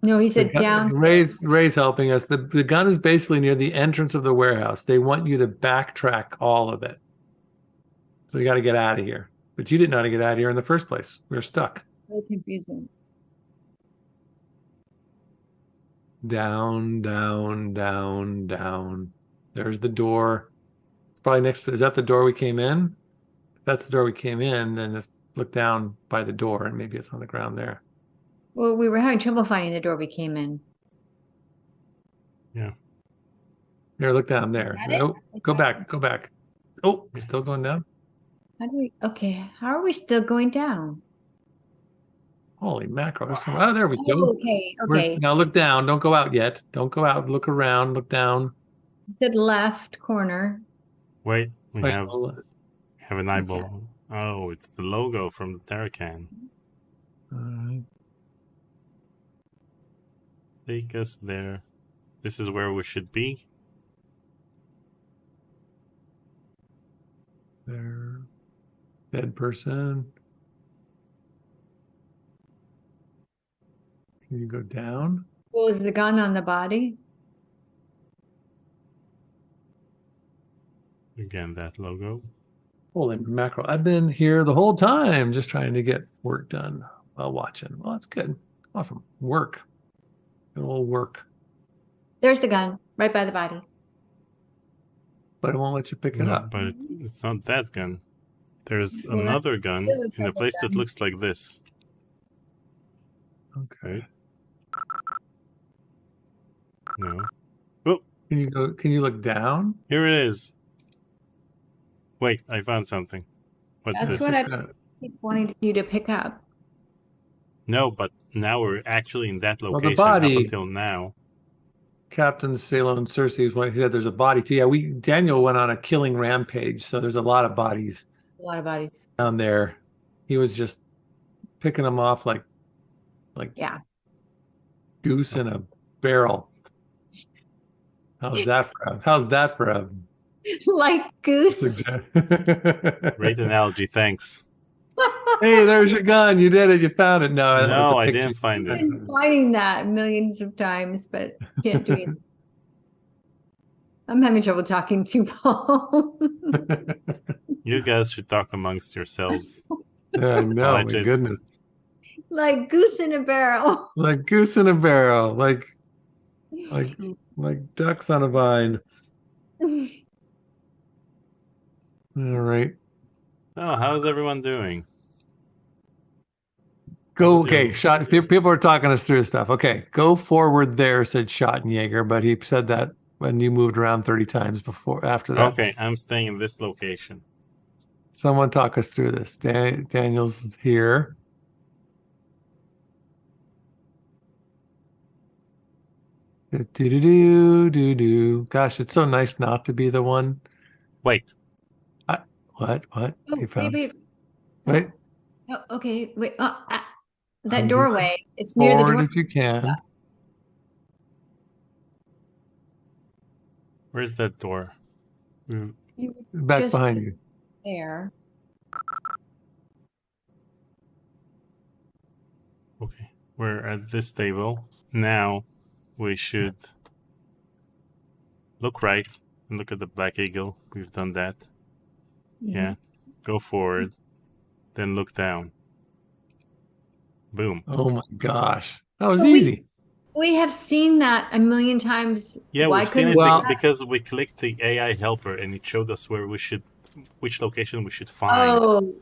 No, he said The gun- downstairs. Ray's helping us. The gun is basically near the entrance of the warehouse. They want you to backtrack all of it. So you got to get out of here. But you didn't know how to get out of here in the first place. We were stuck. Very confusing. Down, down, down, down. There's the door. It's probably next to, is that the door we came in? If that's the door we came in, then just look down by the door and maybe it's on the ground there. Well, we were having trouble finding the door we came in. Yeah. Here, look down there. that it? No, go back, go back. Oh, still going down? How do we, okay, how are we still going down? Holy mackerel. Oh, there we go. Okay, okay. Now look down. Don't go out yet. Don't go out. Look around. Look down. The left corner. Wait, we Wait, have an eyeball. Oh, it's the logo from the Terracan. Take us there. This is where we should be. There. Dead person. Can you go down? Well, is the gun on the body? Again, that logo. Holy mackerel. I've been here the whole time just trying to get work done while watching. Well, that's good. Awesome. Work. Good old work. There's the gun right by the body. But it won't let you pick it up. But it's not that gun. There's Well, another gun in a place that looks like this. Okay. No. Oh, Can you go? Can you look down? here it is. Wait, I found something. What's That's this? what I keep wanting you to pick up. No, but now we're actually in that Well, location the body. up until now. Captain Salo and Cersei, when he said there's a body too. Yeah, Daniel went on a killing rampage, so there's a lot of bodies A lot of bodies. down there. He was just picking them off like Yeah. goose in a barrel. How's that for a Like goose. Great analogy, thanks. Hey, there's your gun. You did it. You found it. No, that was No, the I picture. didn't find I've it. been finding that millions of times, but can't do it. I'm having trouble talking to Paul. You guys should talk amongst yourselves. I know, my Legend. goodness. Like goose in a barrel. Like goose in a barrel, like ducks on a vine. All right. Oh, how's everyone doing? Go. was your- Okay. Shot. People are talking us through stuff. Okay. Go forward there, said Schottenjäger, but he said that when you moved around 30 times before, after that. Okay, I'm staying in this location. Someone talk us through this. Daniel's here. Do. Gosh, it's so nice not to be the one. Wait, What? Oh, You found wait. Wait. Oh, okay, wait. That I'm doorway. It's near the Forward door. if you can. where's that door? You were Back just behind you. there. Okay, we're at this table. Now we should look right and look at the Black Eagle. We've done that. Yeah. Go forward, then look down. Boom. Oh my gosh. That was But we- easy. We have seen that a million times. Yeah, Why we've seen it couldn't Well- because we clicked the AI helper and it showed us which location we should find. Oh,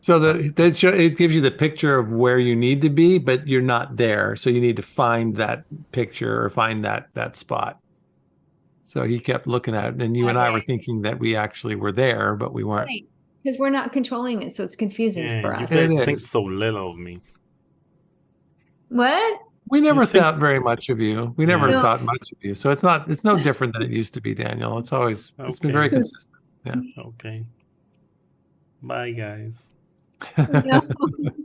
So it gives you the picture of where you need to be, but you're not there. So you need to find that picture or find that spot. So he kept looking at it, and you and I were thinking that we actually were there, but we weren't. right. Because we're not controlling it, so it's confusing for Yeah, you us. guys It think is. so little of me. What? We never You think- thought very much of you. We never Yeah. thought much of you. So it's no different than it used to be, Daniel. It's been very Okay. consistent. Yeah. Okay. Bye, guys. No,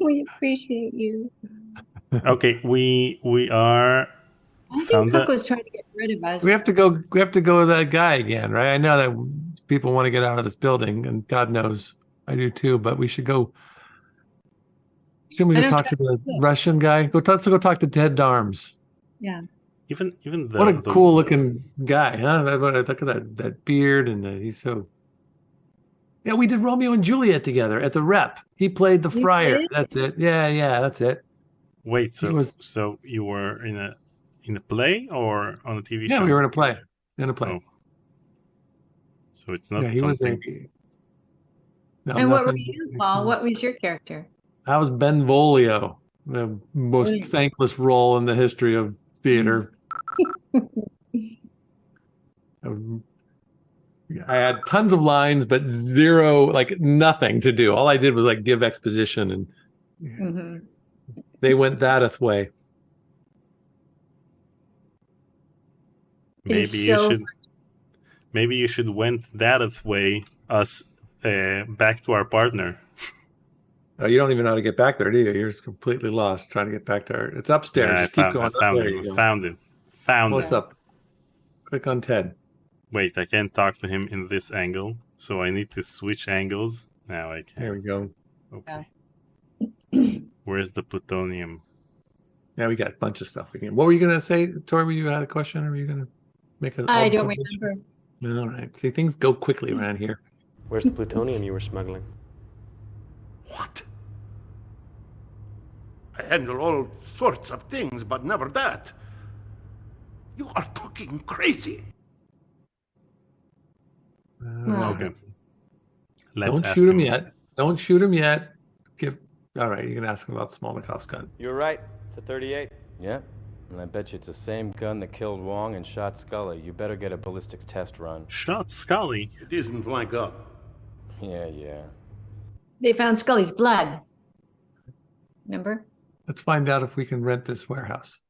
we appreciate you. Okay, we are. I think Found that- Coco's trying to get rid of us. We have to go with that guy again, right? I know that people want to get out of this building, and God knows I do too, but we should go. Shouldn't we I go don't talk to trust the him. Russian guy? Let's go talk to Ted Darms. Yeah. Even the What a the- cool looking guy, huh? Look at that beard, and he's so. Yeah, we did Romeo and Juliet together at the Rep. He played the You friar. did? That's it. Yeah, that's it. Wait, so was- so you were in a play or on a TV show? Yeah, we were in a play. Oh. So it's not Yeah, he was something. No, And what were nothing- you, Paul? What was your character? I was Benvolio, the most Mm. thankless role in the history of theater. I had tons of lines, but zero, like nothing to do. All I did was like give exposition, and Mm-hmm. they went thateth way. Maybe you should went thateth way us back to our partner. Oh, you don't even know how to get back there, do you? You're just completely lost trying to get back to her. It's upstairs. Just keep going. Found him. What's up? Click on Ted. Wait, I can't talk to him in this angle, so I need to switch angles. Now I can. There we go. Okay. Where's the plutonium? Yeah, we got a bunch of stuff. What were you going to say, Tori? You had a question, or were you going to make a... I don't remember. All right. See, things go quickly around here. Where's the plutonium you were smuggling? What? I handle all sorts of things, but never that. You are talking crazy. Okay. Don't shoot him yet. Don't shoot him yet. All right, you can ask him about Smolnikov's gun. You're right. It's a 38. Yeah. And I bet you it's the same gun that killed Wong and shot Scully. You better get a ballistics test run. Shot Scully? It isn't my gun. Yeah. They found Scully's blood. Remember? Let's find out if we can rent this warehouse.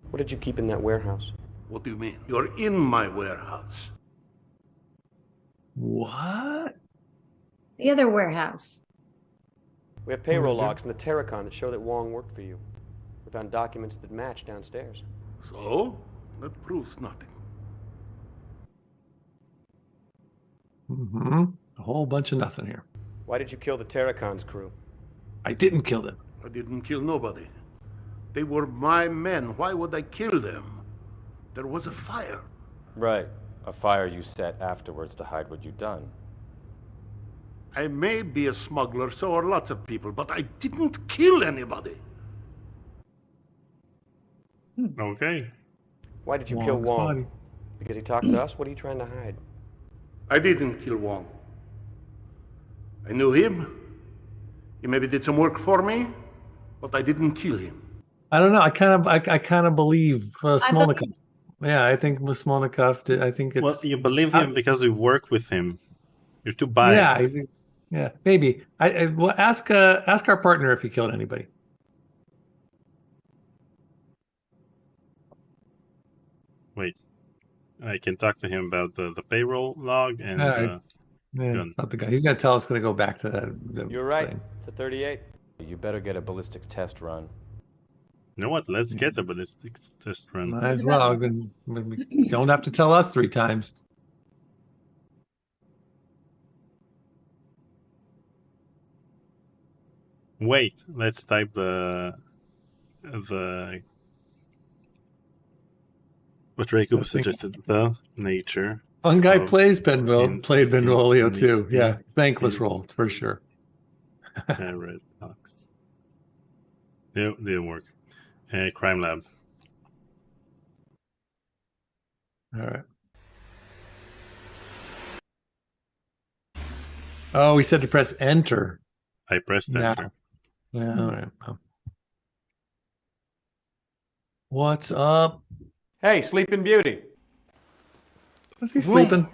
What did you keep in that warehouse? What do you mean? You're in my warehouse. What? The other warehouse. We have payroll logs from the Terracon that show that Wong worked for you. We found documents that match downstairs. So? That proves nothing. Mm-hmm. A whole bunch of nothing here. Why did you kill the Terracon's crew? I didn't kill them. I didn't kill nobody. They were my men. Why would I kill them? There was a fire. Right. A fire you set afterwards to hide what you'd done. I may be a smuggler, so are lots of people, but I didn't kill anybody. Okay. Why did you kill Wong? Because he talked to us? What are you trying to hide? I didn't kill Wong. I knew him. He maybe did some work for me, but I didn't kill him. I don't know. I kind of believe Smolnikov. Yeah, I think with Smolnikov, I think it's... Well, you believe him because you work with him. You're too biased. Yeah, maybe. Well, ask our partner if he killed anybody. Wait, I can talk to him about the payroll log and gun. About the gun. He's gonna tell us. Gonna go back to that. You're right. thing. It's a 38. You better get a ballistics test run. You know what? Let's get a ballistics test run. Might as well. We don't have to tell us 3 times. Wait, let's type the what Reiko suggested. The nature. One guy played Benvolio too. Yeah, thankless role for sure. Red box. Yeah, didn't work. Crime lab. All right. Oh, we said to press enter. I pressed enter. Yeah, all right. What's up? Hey, Sleeping Beauty. Was he sleeping?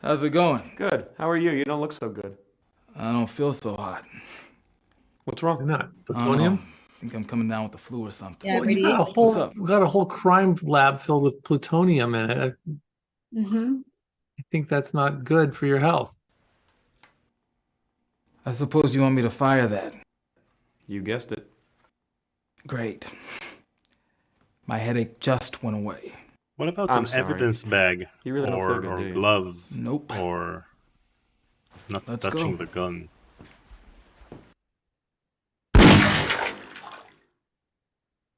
How's it going? Good. How are you? You don't look so good. I don't feel so hot. What's wrong? You're not. Plutonium? I think I'm coming down with the flu or something. Yeah, Well, you got a whole crime lab filled with plutonium in it. I think that's not good for your health. I suppose you want me to fire that. You guessed it. Great. My headache just went away. What about an evidence bag You really don't feel good, do or you? gloves? Nope. Or not Let's touching go. the gun.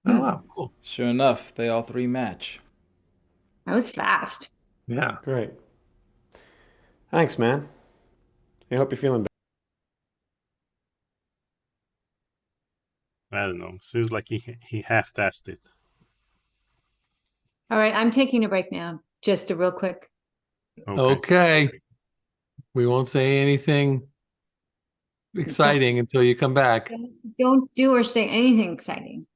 Oh, wow, cool. Sure enough, they all 3 match. That was fast. Yeah. Great. Thanks, man. I hope you're feeling better. I don't know. Seems like he half-assed it. All right, I'm taking a break now. Just a real quick. Okay. We won't say anything exciting until you come back. Don't do or say anything exciting.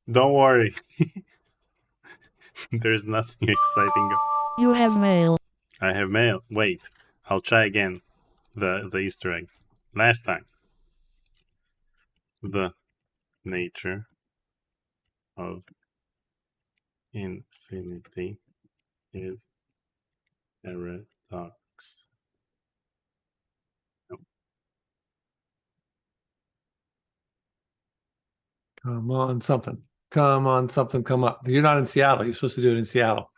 Don't worry. There's nothing exciting. You have mail. I have mail. Wait, I'll try again. The Easter egg. Last time. The nature of infinity is paradox. No. Come on, something. Come on, something. Come up. You're not in Seattle. You're supposed to do it in Seattle.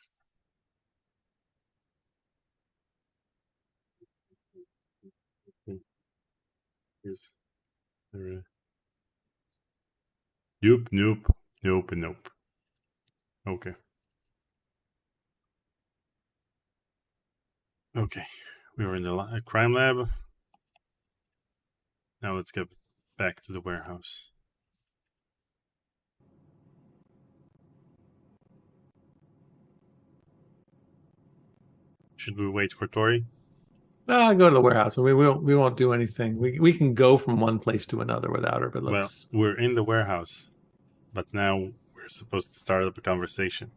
Is Nope. Okay. Okay. We were in the crime lab. Now let's get back to the warehouse. Should we wait for Tori? Go to the warehouse. We won't do anything. We can go from one place to another without her, but let's. Well, we're in the warehouse, but now we're supposed to start up a conversation.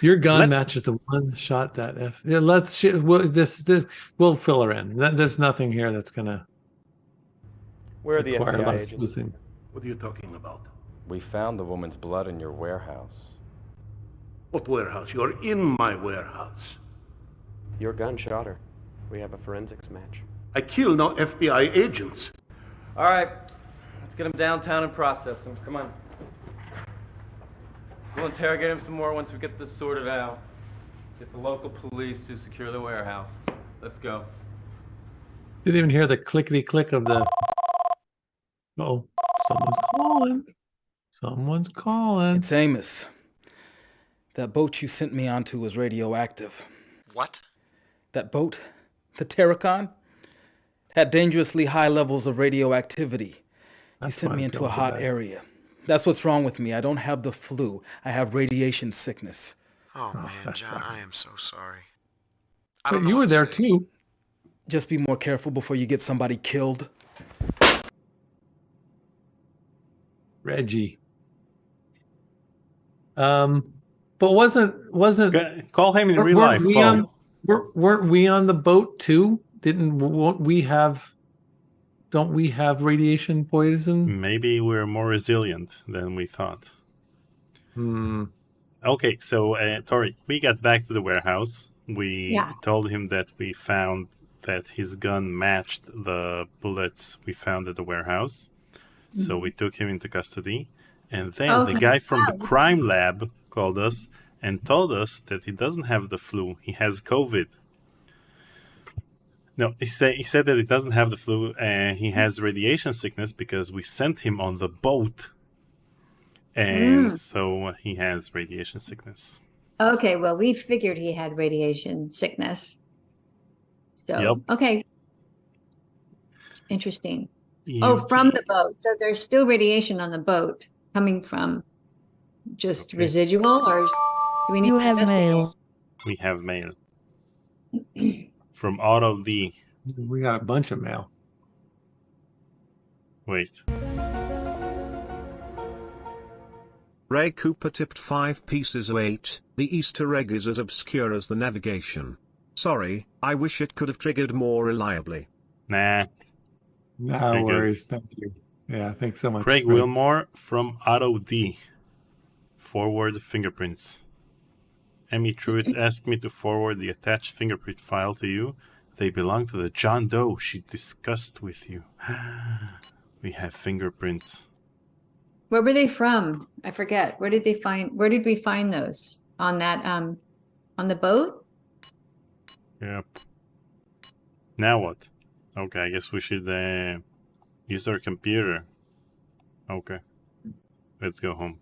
Your gun matches the one shot that F. Yeah, we'll fill her in. There's nothing here that's gonna. Where are the require a FBI lot of agents? sleuthing. What are you talking about? We found the woman's blood in your warehouse. What warehouse? You're in my warehouse. Your gun shot her. We have a forensics match. I kill no FBI agents. All right, let's get him downtown and process him. Come on. We'll interrogate him some more once we get this sorted out. Get the local police to secure the warehouse. Let's go. Didn't even hear the clickety click of the. Oh, someone's calling. Someone's calling. It's Amos. That boat you sent me onto was radioactive. What? That boat, the Terracon, had dangerously high levels of radioactivity. He sent me into a hot area. That's what's wrong with me. I don't have the flu. I have radiation sickness. Oh man, John, I am so sorry. But you were there too. Just be more careful before you get somebody killed. Reggie. But wasn't call him in real life, Paul. Weren't we on the boat too? Don't we have radiation poison? Maybe we're more resilient than we thought. Okay, so Tori, we got back to the warehouse. We told him that we found that his gun matched the bullets we found at the warehouse. So we took him into custody. And then the guy from the crime lab called us and told us that he doesn't have the flu. He has COVID. No, he said that he doesn't have the flu and he has radiation sickness because we sent him on the boat. And so he has radiation sickness. Okay, well, we figured he had radiation sickness. So, okay. Interesting. From the boat. So there's still radiation on the boat coming from just residual, or do we need to investigate? We have mail. From Auto D. We got a bunch of mail. Wait. Ray Cooper tipped 5 pieces of 8. The Easter egg is as obscure as the navigation. Sorry, I wish it could have triggered more reliably. Nah. No worries. Thank you. Yeah, thanks so much. Craig Wilmore from Auto D. Forward fingerprints. Emmy Truitt asked me to forward the attached fingerprint file to you. They belong to the John Doe she discussed with you. We have fingerprints. Where were they from? I forget. Where did we find those? On that on the boat? Yep. Now what? Okay, I guess we should use our computer. Okay. Let's go home.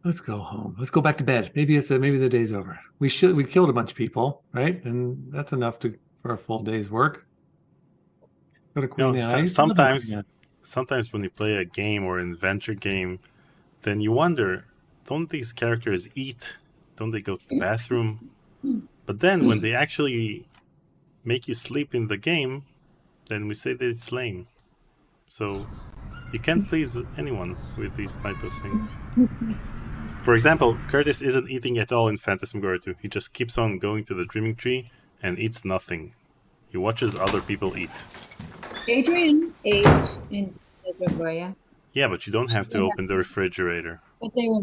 Let's go home. Let's go back to bed. Maybe the day's over. We killed a bunch of people, right? And that's enough for a full day's work. Go to Queen sometimes when you play a game or an adventure game, then you wonder, don't these characters eat? Don't they go to the bathroom? But then when they actually make you sleep in the game, then we say that it's lame. So you can't please anyone with these type of things. For example, Curtis isn't eating at all in Phantasmagoria 2. He just keeps on going to the dreaming tree and eats nothing. He watches other people eat. Adrienne ate in Phantasmagoria. Yeah, but you don't have to open the refrigerator. But they were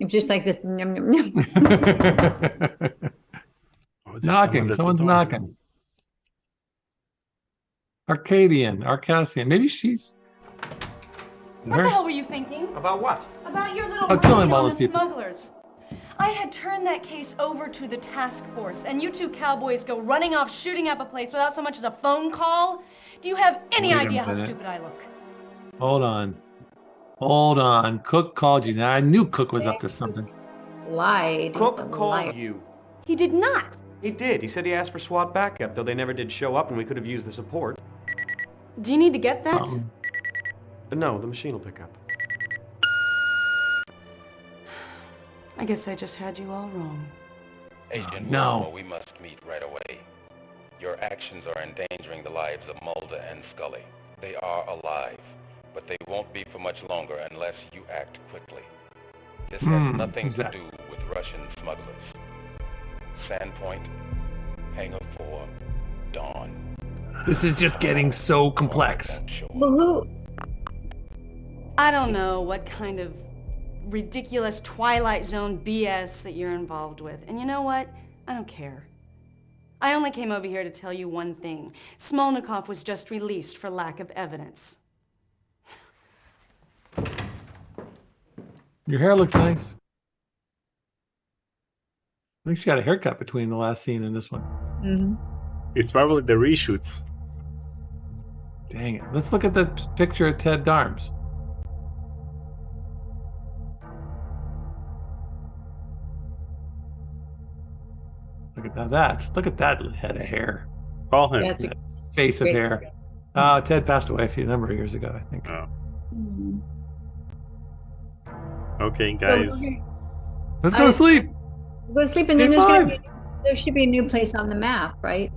just like this. Yum, yum, yum. Knocking. Someone's knocking. Arcasian. Maybe she's. What the hell were you thinking? About what? About your little killing raid all on those the people. smugglers. I had turned that case over to the task force, and you two cowboys go running off shooting up a place without so much as a phone call? Do you have any Wait a idea how minute. stupid I look? Hold on. Cook called you. Now I knew Cook was up to something. Lied. Cook He's a called liar. you. He did not. He did. He said he asked for SWAT backup, though they never did show up and we could have used the support. Do you need to get that? No, the machine will pick up. I guess I just had you all wrong. Agent No. Wilmore, we must meet right away. Your actions are endangering the lives of Mulder and Scully. They are alive, but they won't be for much longer unless you act quickly. This has nothing to do with Russian smugglers. Sandpoint, Hangar 4, Dawn. This is just getting so complex. But who? I don't know what kind of ridiculous Twilight Zone BS that you're involved with. And you know what? I don't care. I only came over here to tell you one thing. Smolnikov was just released for lack of evidence. Your hair looks nice. I think she got a haircut between the last scene and this one. Mm-hmm. It's probably the reshoots. Dang it. Let's look at the picture of Ted Darms. Look at that head of hair. Call him. That's That face of great. hair. Ted passed away a number of years ago, I think. Oh. Mm-hmm. Okay, guys. Let's go to sleep. Go to sleep, and then Day there should be a new place on the map, right?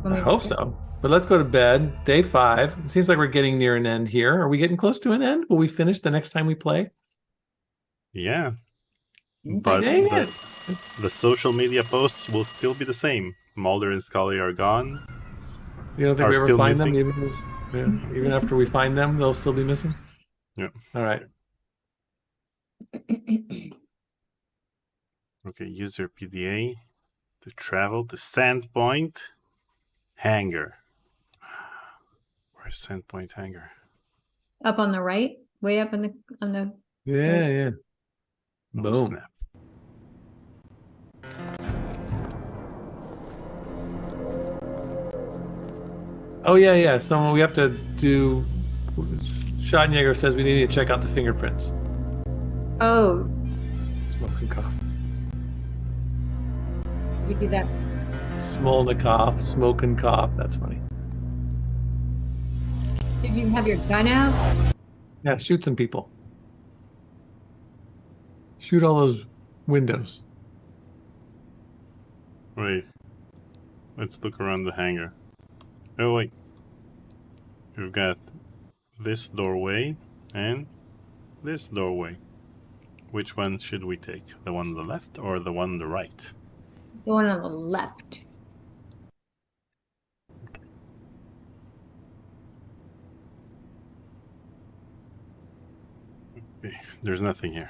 I hope so. But let's go to bed. Day 5. It seems like we're getting near an end here. Are we getting close to an end? Will we finish the next time we play? Yeah. Seems But like the social media posts will still be the same. Mulder and Scully are gone. You don't think Are we ever still find missing. them? Even after we find them, they'll still be missing? Yeah. All right. Okay, use your PDA to travel to Sandpoint Hangar. Where's Sandpoint Hangar? Up on the right, way up on the. Yeah. Oh, Boom. snap. Oh, yeah. Someone we have to do. Schottenjäger says we need to check out the fingerprints. Oh, Smoking cough. we do that. Smolnikov, smoking cough. That's funny. Did you have your gun out? Yeah, shoot some people. Shoot all those windows. Wait. Let's look around the hangar. Oh, wait. We've got this doorway and this doorway. Which one should we take? The one on the left or the one on the right? The one on the left. Okay, there's nothing here.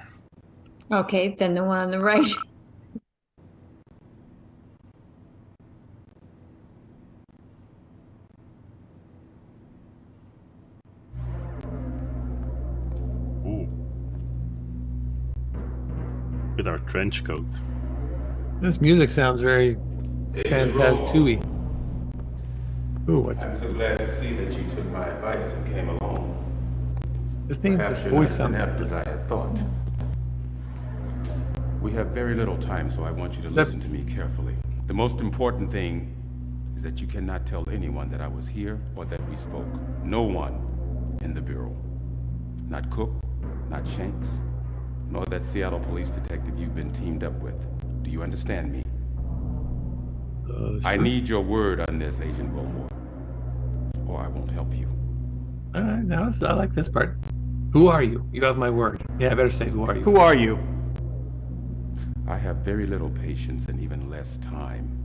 Okay, then the one on the right. Ooh. With our trench coat. This music sounds very Phantasmagoria. Ooh, what's I'm so glad to see that you took my advice and came along. this name? Perhaps This you're not voice as sounds. inept as I had thought. We have very little time, so I want you to listen to me carefully. The most important thing is that you cannot tell anyone that I was here or that we spoke. No one in the Bureau. Not Cook, not Shanks, nor that Seattle police detective you've been teamed up with. Do you understand me? I Sure. need your word on this, Agent Wilmore, or I won't help you. All right, now I like this part. Who are you? You have my word. Yeah, I better say, who are you? Who are you? I have very little patience and even less time.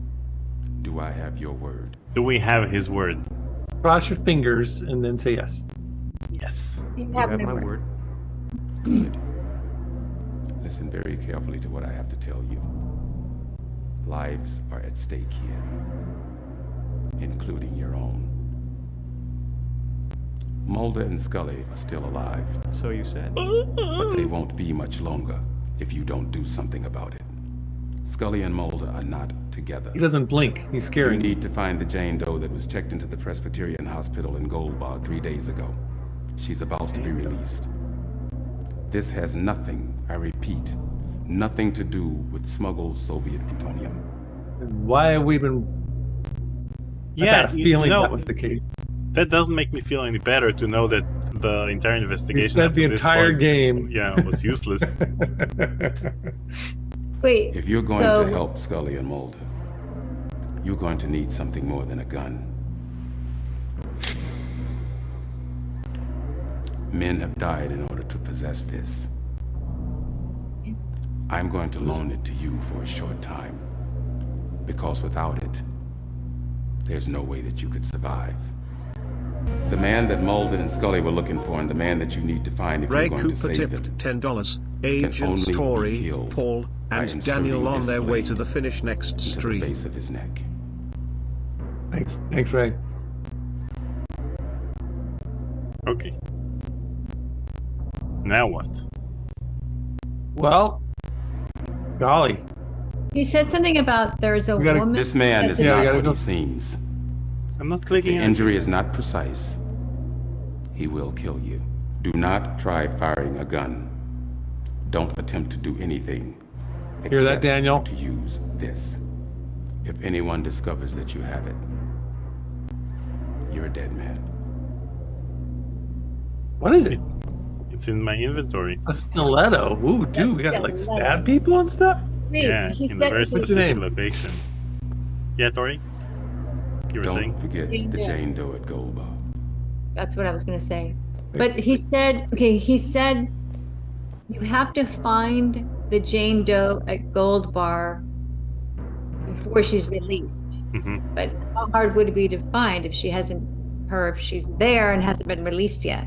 Do I have your word? Do we have his word? Cross your fingers and then say yes. Yes. You have my word. Good. Listen very carefully to what I have to tell you. Lives are at stake here, including your own. Mulder and Scully are still alive. So you said. But they won't be much longer if you don't do something about it. Scully and Mulder are not together. He doesn't blink. He's scary. You need to find the Jane Doe that was checked into the Presbyterian Hospital in Gold Bar 3 days ago. She's about to be released. This has nothing, I repeat, nothing to do with smuggled Soviet plutonium. Why have we been... I had a feeling that was the case. That doesn't make me feel any better to know that the entire investigation... spent the entire game. Yeah, was useless. Wait, If you're going to help Scully and Mulder, you're going to need something more than a gun. Men have died in order to possess this. I'm going to loan it to you for a short time, because without it, there's no way that you could survive. The man that Mulder and Scully were looking for, and the man that you need to find if Ray you're going Cooper to save tipped them, $10. can Agents only be Tori, killed Paul, by and inserting Daniel on this their way blade to the finish next into the stream. base of his neck. Thanks, Ray. Okay. Now what? Well, golly. He said something about there's a woman. This man is that's not what he seems. I'm not clicking. The injury is not precise. He will kill you. Do not try firing a gun. Don't attempt to do anything. Hear that, Daniel? To use this. If anyone discovers that you have it, you're a dead man. What is it? It's in my inventory. A stiletto. Ooh, dude, we gotta like stab people and stuff? Wait, Yeah, he in a said very it was- specific location. Yeah, Tori? You were saying? Don't forget Jane the Doe. Jane Doe at Gold Bar. That's what I was gonna say. But he said, okay, he said you have to find the Jane Doe at Gold Bar before she's released. Mm-hmm. But how hard would it be to find if she hasn't, or if she's there and hasn't been released yet?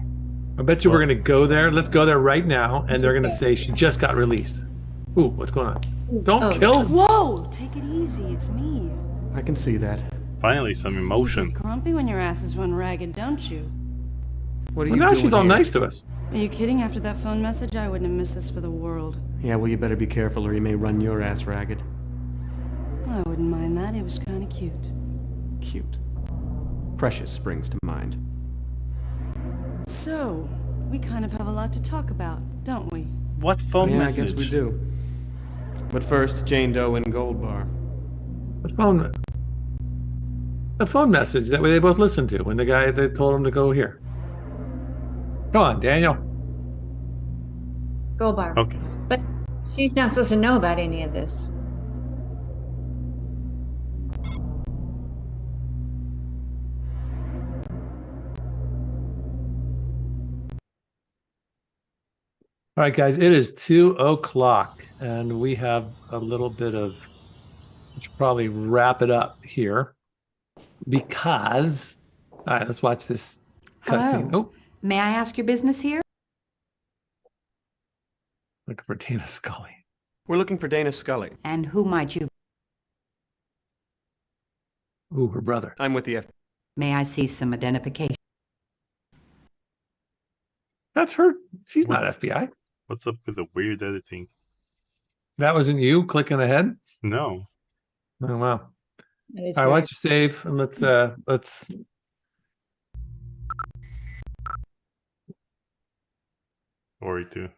I bet you we're gonna go there. Let's go there right now, and they're gonna say she just got released. Ooh, what's going on? Don't kill. Whoa, take it easy. It's me. I can see that. Finally, some emotion. Grumpy when your asses run ragged, don't you? What are Well, you now doing she's all here? nice to us. Are you kidding? After that phone message, I wouldn't have missed this for the world. Yeah, well, you better be careful or he may run your ass ragged. I wouldn't mind that. It was kind of cute. Cute. Precious springs to mind. So, we kind of have a lot to talk about, don't we? What phone Yeah, message? I guess we do. But first, Jane Doe and Gold Bar. The phone message that they both listened to when the guy they told him to go here. Come on, Daniel. Gold Bar. Okay. But she's not supposed to know about any of this. All right, guys, it is 2:00, and we have a little bit of. We should probably wrap it up here because. All right, let's watch this cutscene. Hello. Oh, May I ask your business here? looking for Dana Scully. We're looking for Dana Scully. And who might you? Ooh, her brother. I'm with the FBI. May I see some identification? That's her. She's What's- not FBI. What's up with the weird editing? That wasn't you clicking ahead. No. Oh wow. That is All right, why weird. don't you save and let's Tori too.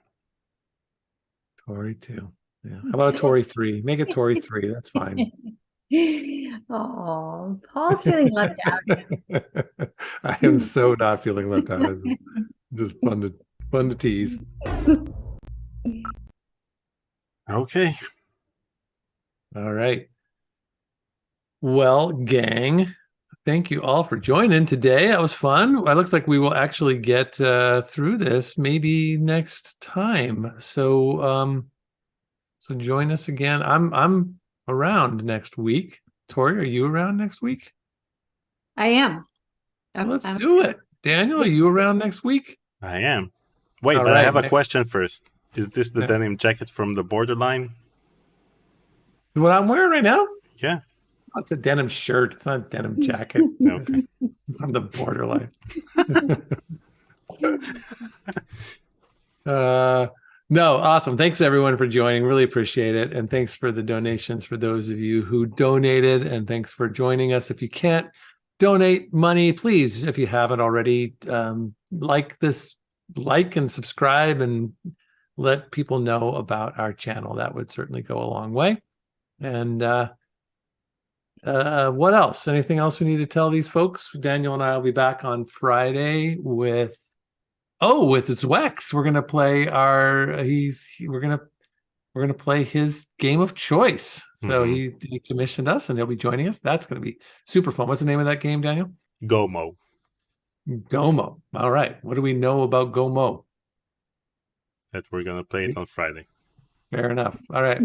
Tori 2. Yeah. How about a Tori 3? Make it Tori 3. That's fine. Oh, Paul's feeling left out. I am so not feeling left out. It's just fun to tease. Okay. All right. Well, gang, Thank you all for joining today. That was fun. It looks like we will actually get through this maybe next time. So join us again. I'm around next week. Tori, are you around next week? I am. Let's do it. Daniel, are you around next week? I am. Wait, All but I right, have a Nick. question first. Is this the denim jacket from the borderline? What I'm wearing right now? Yeah. Oh, it's a denim shirt. It's not a denim jacket. Okay. I'm the borderline. No, awesome. Thanks everyone for joining. Really appreciate it. And thanks for the donations for those of you who donated. And thanks for joining us. If you can't donate money, please, if you haven't already, like and subscribe and let people know about our channel. That would certainly go a long way. And what else? Anything else we need to tell these folks? Daniel and I will be back on Friday with Zwex. We're gonna play we're gonna play his game of choice. So he commissioned us and he'll be joining us. That's gonna be super fun. What's the name of that game, Daniel? Gomo. Gomo. All right. What do we know about Gomo? That we're gonna play it on Friday. Fair enough. All right.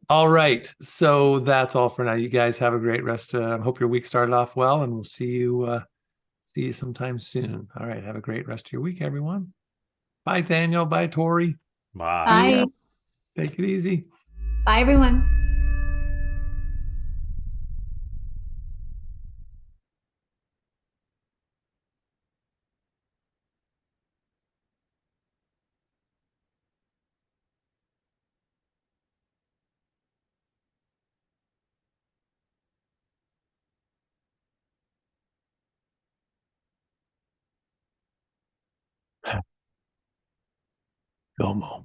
All right. So that's all for now. You guys have a great rest. Hope your week started off well, and we'll see you sometime soon. All right. Have a great rest of your week, everyone. Bye, Daniel. Bye, Tori. Bye. Bye. Take it easy. Bye, everyone. Gomo.